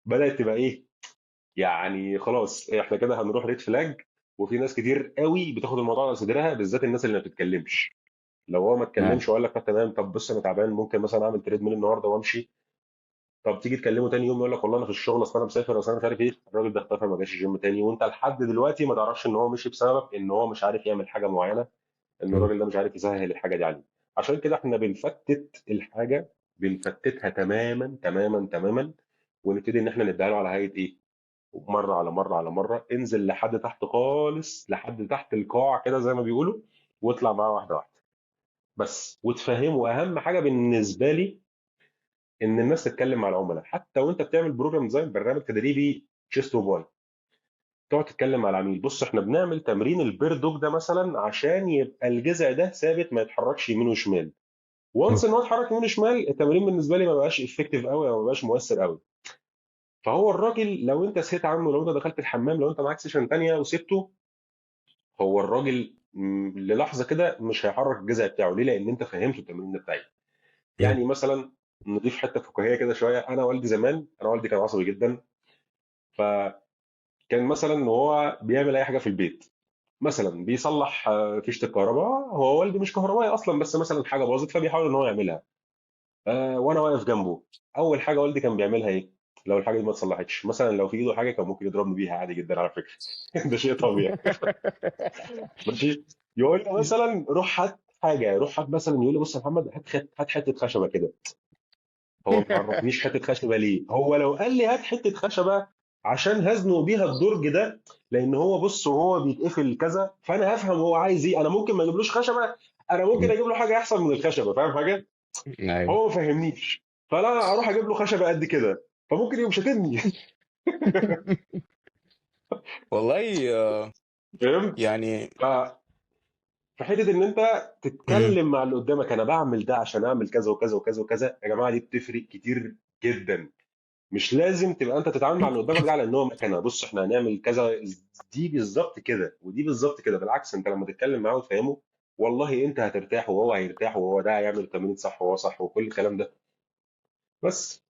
بدات تبقى ايه، يعني خلاص احنا كده هنروح ريد فلاج. وفي ناس كتير قوي بتاخد الموضوع على صدرها، بالذات الناس اللي ما بتتكلمش. لو هو ما نعم. اتكلمش وقال لك طب تمام، طب بص انا تعبان ممكن مثلا اعمل تريد ميل النهارده وامشي، طب تيجي تكلمه تاني يوم يقول لك والله انا في الشغل، اصل انا مسافر، اصل انا مش عارف ايه، الراجل ده اختفى ما جاش الجيم تاني، وانت لحد دلوقتي ما تعرفش ان هو مشي بسبب ان هو مش عارف يعمل حاجه معينه، ان مم. الراجل ده مش عارف يسهل الحاجه دي عليه. عشان كده احنا بنفتت الحاجه، بنفتتها تماما تماما تماما، ونبتدي ان احنا نديها له على هيئه ايه، مره على مره على مره، انزل لحد تحت خالص، لحد تحت القاع كده زي ما بيقولوا، واطلع معاه واحده واحده بس، وتفهمه. اهم حاجه بالنسبه لي ان الناس تتكلم مع العملاء، حتى وانت بتعمل بروجرام ديزاين، برنامج تدريبي تشيست وباي، تقعد تتكلم مع العميل. بص احنا بنعمل تمرين البير دوج ده مثلا عشان يبقى الجذع ده ثابت ما يتحركش يمين وشمال. مم. وانس ان هو اتحرك يمين وشمال، التمرين بالنسبه لي ما بقاش افكتيف قوي او ما بقاش مؤثر قوي. فهو الراجل لو انت سهيت عنه، لو انت دخلت الحمام، لو انت معاك سيشن تانية وسبته، هو الراجل للحظه كده مش هيحرك الجذع بتاعه. ليه؟ لان انت فهمته التمرين ده بتاعي. مم. يعني مثلا نضيف حته فكاهيه كده شويه، انا والدي زمان، انا والدي كان عصبي جدا. فكان مثلا وهو بيعمل اي حاجه في البيت، مثلا بيصلح فيشه الكهرباء، هو والدي مش كهربائي اصلا بس مثلا حاجه باظت فبيحاول ان هو يعملها، وانا واقف جنبه. اول حاجه والدي كان بيعملها ايه؟ لو الحاجه دي ما اتصلحتش، مثلا لو في ايده حاجه كان ممكن يضربني بيها عادي جدا على فكره. ده شيء طبيعي. ماشي. يقول لي مثلا روح هات حاجه، روح هات مثلا، يقول لي بص يا محمد هات حته خشبه كده. هو ما عرفنيش حته خشبه ليه، هو لو قال لي هات حته خشبه عشان هزنق بيها الدرج ده، لان هو بص وهو بيتقفل كذا، فانا هفهم هو عايز ايه. انا ممكن ما اجيبلوش خشبه، انا ممكن مم. اجيب له حاجه احسن من الخشبه، فاهم حاجه؟ ايوه. هو ما فهمنيش، فلا اروح اجيب له خشبه قد كده، فممكن يقوم شاتمني. والله فهمت؟ يعني. في حته ان انت مم. تتكلم مع اللي قدامك، انا بعمل ده عشان اعمل كذا وكذا وكذا وكذا، يا جماعه دي بتفرق كتير جدا. مش لازم تبقى انت تتعامل مع اللي قدامك ده على ان هو مكنه، بص احنا هنعمل كذا، دي بالظبط كده ودي بالظبط كده. بالعكس، انت لما تتكلم معاه وتفهمه، والله انت هترتاح وهو هيرتاح، وهو ده هيعمل التمرين صح وهو صح وكل الكلام ده بس.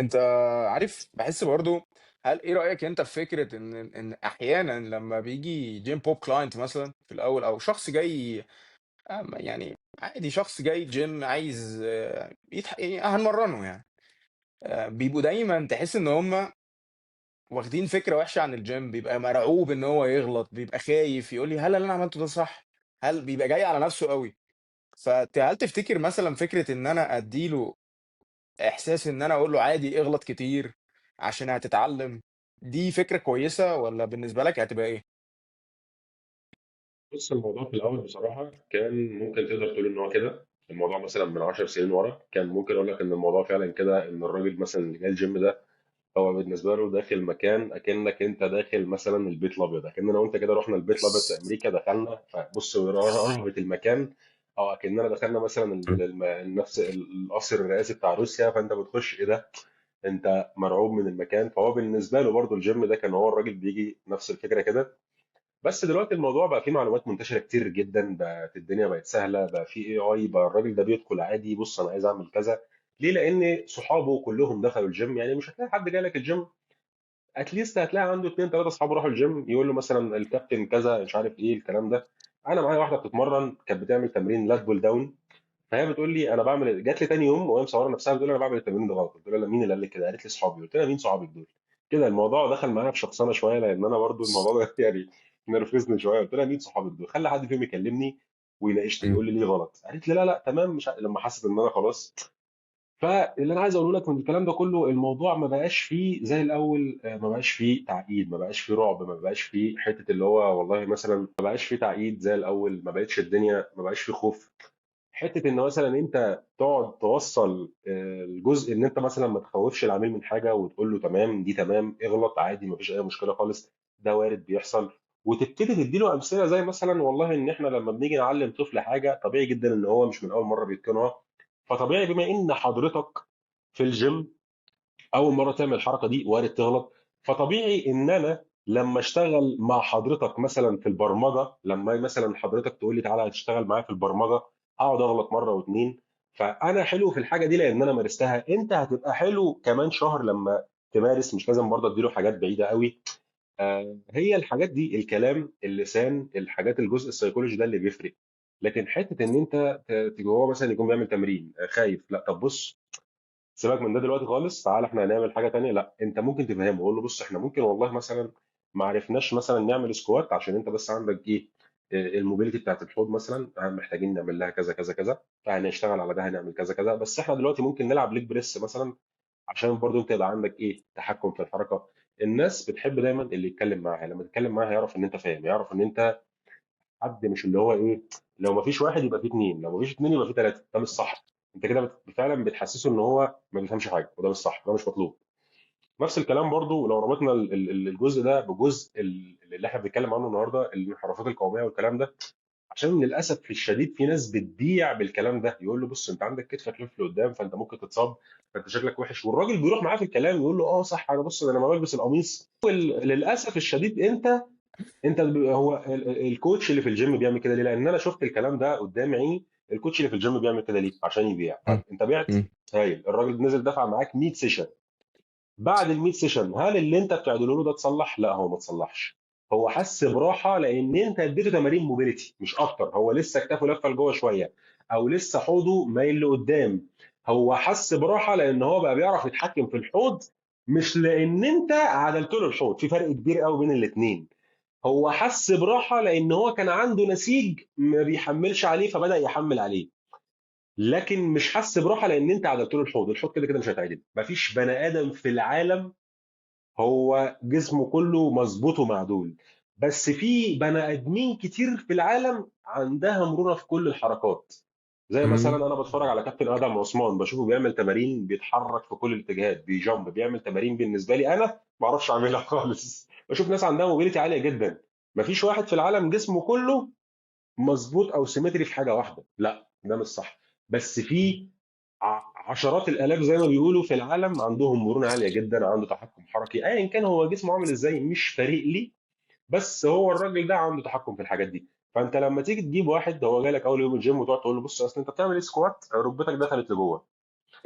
انت عارف، بحس برضو، هل ايه رأيك انت في فكرة ان احيانا لما بيجي جيم بوب كلاينت مثلا في الاول، او شخص جاي يعني عادي، شخص جاي جيم عايز يعني هنمرنه يعني، بيبقوا دايما تحس ان هم واخدين فكرة وحشة عن الجيم، بيبقى مرعوب ان هو يغلط، بيبقى خايف يقول لي هل اللي انا عملته ده صح، هل بيبقى جاي على نفسه قوي. فهل تفتكر مثلا فكرة ان انا اديله احساس ان انا اقول له عادي اغلط كتير عشان هتتعلم، دي فكرة كويسة ولا بالنسبة لك هتبقى ايه؟ بص الموضوع في الاول بصراحه كان ممكن تقدر تقول ان هو كده، الموضوع مثلا من 10 سنين ورا كان ممكن اقول لك ان الموضوع فعلا كده، ان الراجل مثلا اللي جاي الجيم ده هو بالنسبه له داخل مكان اكنك انت داخل مثلا البيت الابيض، اكننا وانت كده رحنا البيت الابيض في امريكا دخلنا، فبص رهبه المكان، او اكننا دخلنا مثلا مم. نفس القصر الرئاسي بتاع روسيا، فانت بتخش ايه ده، انت مرعوب من المكان. فهو بالنسبه له برضو الجيم ده كان هو الراجل بيجي نفس الفكره كده. بس دلوقتي الموضوع بقى فيه معلومات منتشره كتير جدا، بقت الدنيا بقت سهله، بقى في اي اي، بقى الراجل ده بيدخل عادي، بص انا عايز اعمل كذا. ليه؟ لان صحابه كلهم دخلوا الجيم. يعني مش هتلاقي حد جاي لك الجيم اتليست هتلاقي عنده اثنين ثلاثه اصحابه راحوا الجيم، يقول له مثلا الكابتن كذا مش عارف ايه الكلام ده. انا معايا واحده بتتمرن كانت بتعمل تمرين لات بول داون، فهي بتقول لي انا بعمل، جات لي تاني يوم وهي مصوره نفسها بتقول لي انا بعمل التمرين ده غلط. قلت لها لا، مين اللي قال لك كده؟ قالت لي صحابي. قلت لها مين صحابك دول؟ كده الموضوع دخل معايا في شخصنه شويه، لان انا برضو الموضوع ده يعني نرفزني شويه. قلت لها مين صحابك دول؟ خلي حد فيهم يكلمني ويناقشني مم. يقول لي ليه غلط. قالت لي لا لا تمام، مش لما حست ان انا خلاص. فاللي انا عايز اقوله لك من الكلام ده كله، الموضوع ما بقاش فيه زي الاول، ما بقاش فيه تعقيد، ما بقاش فيه رعب، ما بقاش فيه حته اللي هو والله مثلا، ما بقاش فيه تعقيد زي الاول، ما بقتش الدنيا، ما بقاش فيه خوف. حته ان مثلا انت تقعد توصل الجزء ان انت مثلا ما تخوفش العميل من حاجه وتقول له تمام دي تمام، اغلط عادي ما فيش اي مشكله خالص، ده وارد بيحصل. وتبتدي تديله امثله زي مثلا والله ان احنا لما بنيجي نعلم طفل حاجه طبيعي جدا ان هو مش من اول مره بيتقنها. فطبيعي بما ان حضرتك في الجيم اول مره تعمل الحركه دي وارد تغلط. فطبيعي ان انا لما اشتغل مع حضرتك مثلا في البرمجه، لما مثلا حضرتك تقول لي تعالى تشتغل معايا في البرمجه، اقعد اغلط مره واتنين. فانا حلو في الحاجه دي لان انا مارستها، انت هتبقى حلو كمان شهر لما تمارس. مش لازم برضه اديله حاجات بعيده قوي. هي الحاجات دي الكلام اللسان الحاجات الجزء السيكولوجي ده اللي بيفرق. لكن حته ان انت تيجي هو مثلا يكون بيعمل تمرين خايف، لا طب بص سيبك من ده دلوقتي خالص، تعال احنا هنعمل حاجه تانية. لا انت ممكن تفهمه، قول له بص احنا ممكن والله مثلا ما عرفناش مثلا نعمل سكوات عشان انت بس عندك ايه، الموبيليتي بتاعت الحوض مثلا محتاجين نعمل لها كذا كذا كذا، فهنشتغل على ده هنعمل كذا كذا. بس احنا دلوقتي ممكن نلعب ليج بريس مثلا عشان برضو انت يبقى عندك ايه تحكم في الحركه. الناس بتحب دايما اللي يتكلم معاها، لما تتكلم معاها يعرف ان انت فاهم، يعرف ان انت حد مش اللي هو ايه، لو ما فيش واحد يبقى في اتنين، لو ما فيش اتنين يبقى في تلاته. ده مش صح. انت كده فعلا بتحسسه ان هو ما بيفهمش حاجه، وده مش صح، ده مش مطلوب. نفس الكلام برضو لو ربطنا الجزء ده بجزء اللي احنا بنتكلم عنه النهارده، الانحرافات القوميه والكلام ده. عشان للاسف الشديد في ناس بتبيع بالكلام ده، يقول له بص انت عندك كتفك لف لقدام فانت ممكن تتصاب، فانت شكلك وحش، والراجل بيروح معاه في الكلام يقول له اه صح، انا بص انا لما بلبس القميص للاسف الشديد انت هو الكوتش اللي في الجيم بيعمل كده ليه؟ لان انا شفت الكلام ده قدام عيني. الكوتش اللي في الجيم بيعمل كده ليه؟ عشان يبيع. طيب مم. انت بعت، مم. هايل، الراجل نزل دفع معاك 100 سيشن. بعد ال 100 سيشن هل اللي انت بتعدله له ده اتصلح؟ لا هو ما اتصلحش. هو حس براحه لان انت اديته تمارين موبيليتي مش اكتر، هو لسه كتافه لفه لجوه شويه او لسه حوضه مايل لقدام. هو حس براحه لان هو بقى بيعرف يتحكم في الحوض، مش لان انت عدلت له الحوض. في فرق كبير قوي بين الاثنين. هو حس براحه لان هو كان عنده نسيج ما بيحملش عليه فبدا يحمل عليه. لكن مش حس براحه لان انت عدلت له الحوض. الحوض كده كده مش هيتعدل. مفيش بني ادم في العالم هو جسمه كله مظبوط ومعدول. بس في بني ادمين كتير في العالم عندها مرونه في كل الحركات. زي مثلا مم. انا بتفرج على كابتن ادم عثمان، بشوفه بيعمل تمارين بيتحرك في كل الاتجاهات، بيجامب، بيعمل تمارين بالنسبه لي انا ما اعرفش اعملها خالص. بشوف ناس عندها موبيليتي عاليه جدا. مفيش واحد في العالم جسمه كله مظبوط او سيمتري في حاجه واحده، لا ده مش صح. بس في عشرات الالاف زي ما بيقولوا في العالم عندهم مرونه عاليه جدا، عنده تحكم حركي ايا كان هو جسمه عامل ازاي مش فارق لي. بس هو الراجل ده عنده تحكم في الحاجات دي. فانت لما تيجي تجيب واحد هو جاي لك اول يوم الجيم وتقعد تقول له بص اصل انت بتعمل ايه سكوات ركبتك دخلت لجوه،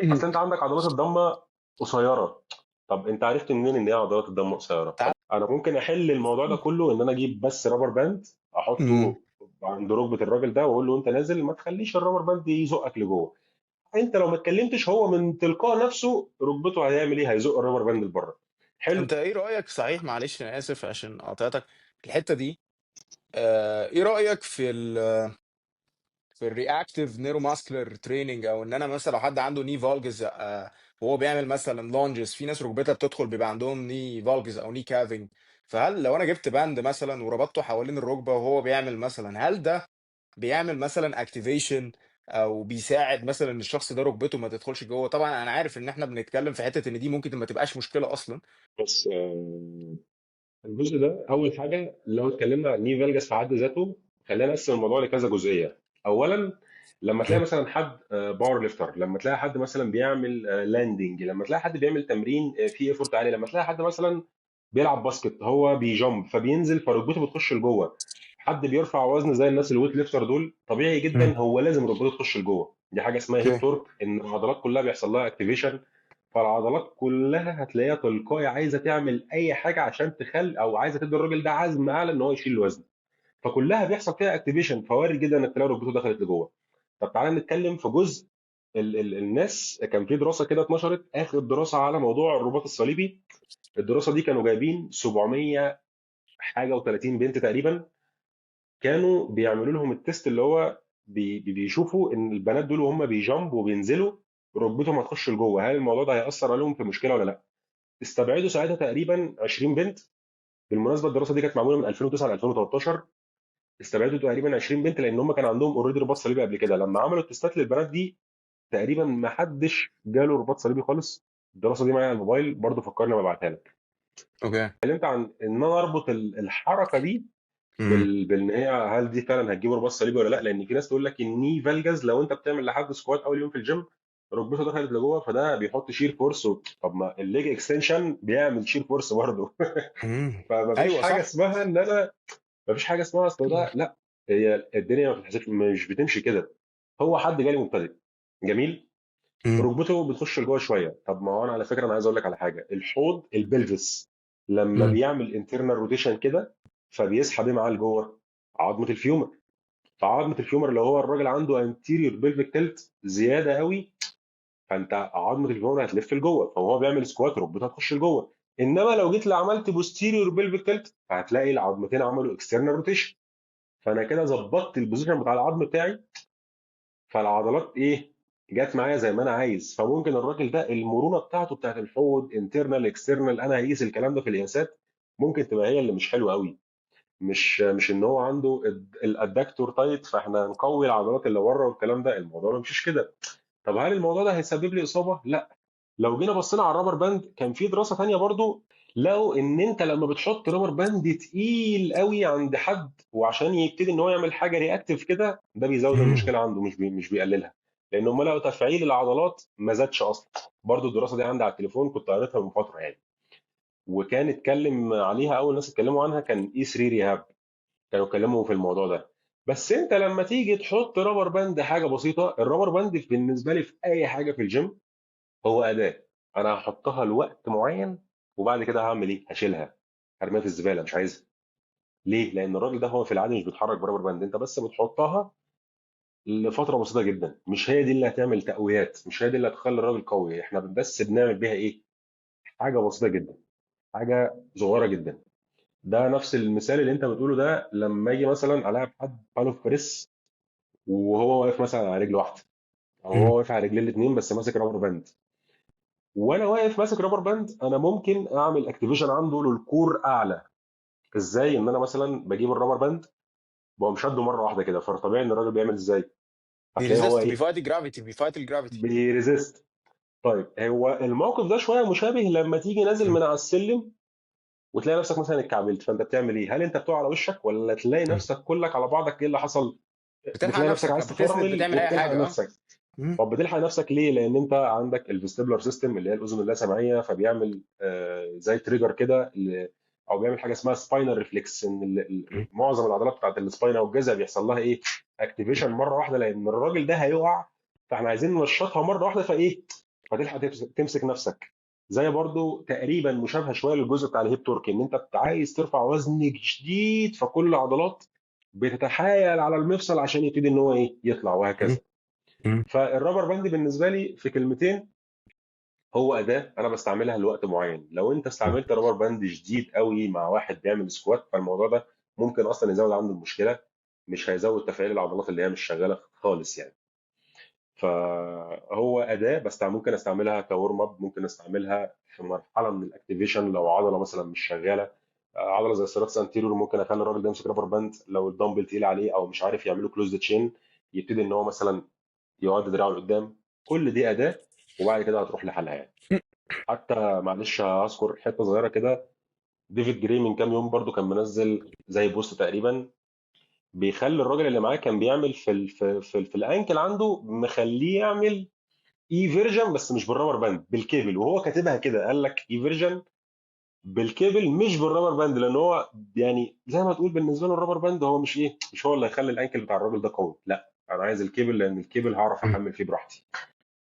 مم. اصل انت عندك عضلات الضمه قصيره. طب انت عرفت منين ان هي عضلات الضمه قصيره؟ طب تعال. انا ممكن احل الموضوع ده كله ان انا اجيب بس رابر باند مم. احطه عند ركبه الراجل ده واقول له انت نازل ما تخليش الرابر باند يزقك لجوه. انت لو ما اتكلمتش هو من تلقاء نفسه ركبته هيعمل ايه؟ هيزق الرابر باند لبره. حلو. انت ايه رأيك؟ صحيح معلش انا اسف عشان قطعتك في الحتة دي. ايه رأيك في الرياكتيف نيرو ماسكولار تريننج، او ان انا مثلا لو حد عنده ني فالجز وهو بيعمل مثلا لونجز، في ناس ركبتها بتدخل بيبقى عندهم ني فالجز او ني كافنج. فهل لو انا جبت باند مثلا وربطته حوالين الركبة وهو بيعمل مثلا، هل ده بيعمل مثلا اكتيفيشن او بيساعد مثلا ان الشخص ده ركبته ما تدخلش جوه؟ طبعا انا عارف ان احنا بنتكلم في حتة ان دي ممكن ما تبقاش مشكلة اصلا. بس الجزء ده اول حاجه لو اتكلمنا عن ني فالجاس في حد ذاته، خلينا نقسم الموضوع لكذا جزئيه. اولا لما تلاقي مثلا حد باور ليفتر، لما تلاقي حد مثلا بيعمل لاندنج، لما تلاقي حد بيعمل تمرين فيه ايفورت عالي، لما تلاقي حد مثلا بيلعب باسكت، هو بيجامب فبينزل فركبته بتخش لجوه. حد بيرفع وزن زي الناس الويت ليفتر دول، طبيعي مم. جدا هو لازم ركبته تخش لجوه. دي حاجه اسمها هيب اوكي. تورك، ان العضلات كلها بيحصل لها اكتيفيشن. فالعضلات كلها هتلاقيها تلقائي عايزه تعمل اي حاجه عشان تخلي، او عايزه تدي الراجل ده عزم اعلى ان هو يشيل الوزن. فكلها بيحصل فيها اكتيفيشن، فوارد جدا انك تلاقي ركبته دخلت لجوه. طب تعالى نتكلم في جزء الناس. كان في دراسه كده اتنشرت، اخر دراسه على موضوع الرباط الصليبي. الدراسه دي كانوا جايبين 700 حاجه و30 بنت تقريبا، كانوا بيعملوا لهم التيست اللي هو بيشوفوا ان البنات دول وهم بيجامب وبينزلوا ركبتهم هتخش لجوه، هل الموضوع ده هيأثر عليهم في مشكله ولا لا. استبعدوا ساعتها تقريبا 20 بنت. بالمناسبه الدراسه دي كانت معموله من 2009 ل 2013. استبعدوا تقريبا 20 بنت لان هم كان عندهم اوريدي رباط صليبي قبل كده. لما عملوا التستات للبنات دي تقريبا ما حدش جاله رباط صليبي خالص. الدراسه دي معايا على الموبايل برضو، فكرني ما ابعتها لك. اوكي. اتكلمت عن ان انا اربط الحركه دي مم. بان هي هل دي فعلا هتجيب رباط صليبي ولا لا. لان في ناس تقول لك الني فالجاز لو انت بتعمل لحد سكوات اول يوم في الجيم ركبته دخلت لجوه فده بيحط شير فورس طب ما الليج اكستنشن بيعمل شير فورس برضه. مم. فمفيش ايوه حاجه صح. اسمها ان انا، مفيش حاجه اسمها اصل ده لا. هي الدنيا ما بتتحسبش، مش بتمشي كده. هو حد جالي مبتدئ جميل، مم. ركبته بتخش لجوه شويه. طب ما هو انا على فكره انا عايز اقول لك على حاجه، الحوض البلفس لما مم. بيعمل انترنال روتيشن كده فبيسحب ايه معاه لجوه؟ عظمه الفيومر. فعظمه الفيومر اللي هو الراجل عنده انتيريور بلفيك تلت زياده قوي، فانت عظمه الفيومر هتلف لجوه، فهو بيعمل سكوات ركبته هتخش لجوه. انما لو جيت عملت بوستيريور بلفيك تلت فهتلاقي العظمتين عملوا اكسترنال روتيشن، فانا كده ظبطت البوزيشن بتاع العظم بتاعي. فالعضلات ايه؟ جت معايا زي ما انا عايز. فممكن الراجل ده المرونه بتاعته بتاعت الحوض انترنال اكسترنال، انا هقيس الكلام ده في القياسات، ممكن تبقى هي اللي مش حلوه قوي. مش ان هو عنده الادكتور تايت فاحنا نقوي العضلات اللي بره والكلام ده، الموضوع ما مشيش كده. طب هل الموضوع ده هيسبب لي اصابه؟ لا. لو جينا بصينا على الرابر باند، كان في دراسه تانية برضو لقوا ان انت لما بتحط رابر باند تقيل قوي عند حد وعشان يبتدي ان هو يعمل حاجه رياكتيف كده، ده بيزود مم. المشكله عنده، مش بيقللها. لان هم لقوا تفعيل العضلات ما زادش اصلا. برضو الدراسه دي عندي على التليفون، كنت قريتها من فتره يعني. وكان اتكلم عليها اول ناس اتكلموا عنها كان اي 3 ريهاب، كانوا اتكلموا في الموضوع ده. بس انت لما تيجي تحط رابر باند حاجه بسيطه، الرابر باند بالنسبه لي في اي حاجه في الجيم هو اداه. انا هحطها لوقت معين وبعد كده هعمل ايه؟ هشيلها، هرميها في الزباله، مش عايزها. ليه؟ لان الراجل ده هو في العاده مش بيتحرك برابر باند، انت بس بتحطها لفتره بسيطه جدا. مش هي دي اللي هتعمل تقويات، مش هي دي اللي هتخلي الراجل قوي. احنا بس بنعمل بيها ايه؟ حاجه بسيطه جدا، حاجه صغيره جدا. ده نفس المثال اللي انت بتقوله ده لما يجي مثلا العب حد بالوف بريس وهو واقف مثلا على رجل واحده، او مم. هو واقف على رجلين الاثنين بس ماسك رابر باند. وانا واقف ماسك رابر باند انا ممكن اعمل اكتيفيشن عنده للكور اعلى. ازاي؟ ان انا مثلا بجيب الرابر باند بقوم شده مره واحده كده، فطبيعي ان الراجل بيعمل ازاي؟ هتلاقيه هو بيريزست، ايه؟ بيفايت جرافيتي، بيفايت الجرافيتي. بيريزيست. طيب هو الموقف ده شويه مشابه لما تيجي نازل مم. من على السلم وتلاقي نفسك مثلا اتكعبلت، فانت بتعمل ايه؟ هل انت بتقع على وشك ولا تلاقي مم. نفسك كلك على بعضك؟ ايه اللي حصل؟ بتلحق بتلاقي نفسك نفسك، عايز بتسند، تفرمل بتعمل اي وبتلحق حاجه. اه. نفسك. مم. طب بتلحق نفسك ليه؟ لان انت عندك الفيستيبولار سيستم اللي هي الاذن اللاسمعيه، فبيعمل زي تريجر كده او بيعمل حاجه اسمها سباينال ريفلكس، ان مم. معظم العضلات بتاعت السباينا والجذع بيحصل لها ايه؟ اكتيفيشن مره واحده، لان الراجل ده هيقع. فاحنا عايزين ننشطها مره واحده فايه؟ فتلحق تمسك نفسك. زي برضو تقريبا مشابهه شويه للجزء بتاع الهيب تورك، ان انت عايز ترفع وزن جديد فكل العضلات بتتحايل على المفصل عشان يبتدي ان هو ايه؟ يطلع، مم. وهكذا. مم. فالرابر باند بالنسبه لي في كلمتين، هو اداه انا بستعملها لوقت معين. لو انت استعملت رابر باند شديد قوي مع واحد بيعمل سكوات فالموضوع ده ممكن اصلا يزود عنده المشكله، مش هيزود تفعيل العضلات اللي هي مش شغاله خالص يعني. فهو اداه بس ممكن استعملها كورم اب، ممكن استعملها في مرحله من الاكتيفيشن لو عضله مثلا مش شغاله. عضله زي السيراتس انتيريور ممكن اخلي الراجل ده يمسك رابر باند لو الدمبل تقيل عليه او مش عارف يعمله كلوز تشين، يبتدي ان هو مثلا يقعد دراعه لقدام. كل دي اداه وبعد كده هتروح لحالها يعني. حتى معلش هذكر حته صغيره كده، ديفيد جراي من كام يوم برضو كان منزل زي بوست تقريبا بيخلي الراجل اللي معاه كان بيعمل في الانكل عنده، مخليه يعمل اي فيرجن بس مش بالرابر باند، بالكيبل. وهو كاتبها كده قال لك اي فيرجن بالكيبل مش بالرابر باند، لان هو يعني زي ما تقول بالنسبه له الرابر باند هو مش هو اللي هيخلي الانكل بتاع الراجل ده قوي. لا، انا عايز الكيبل، لان الكيبل هعرف مم. احمل فيه براحتي.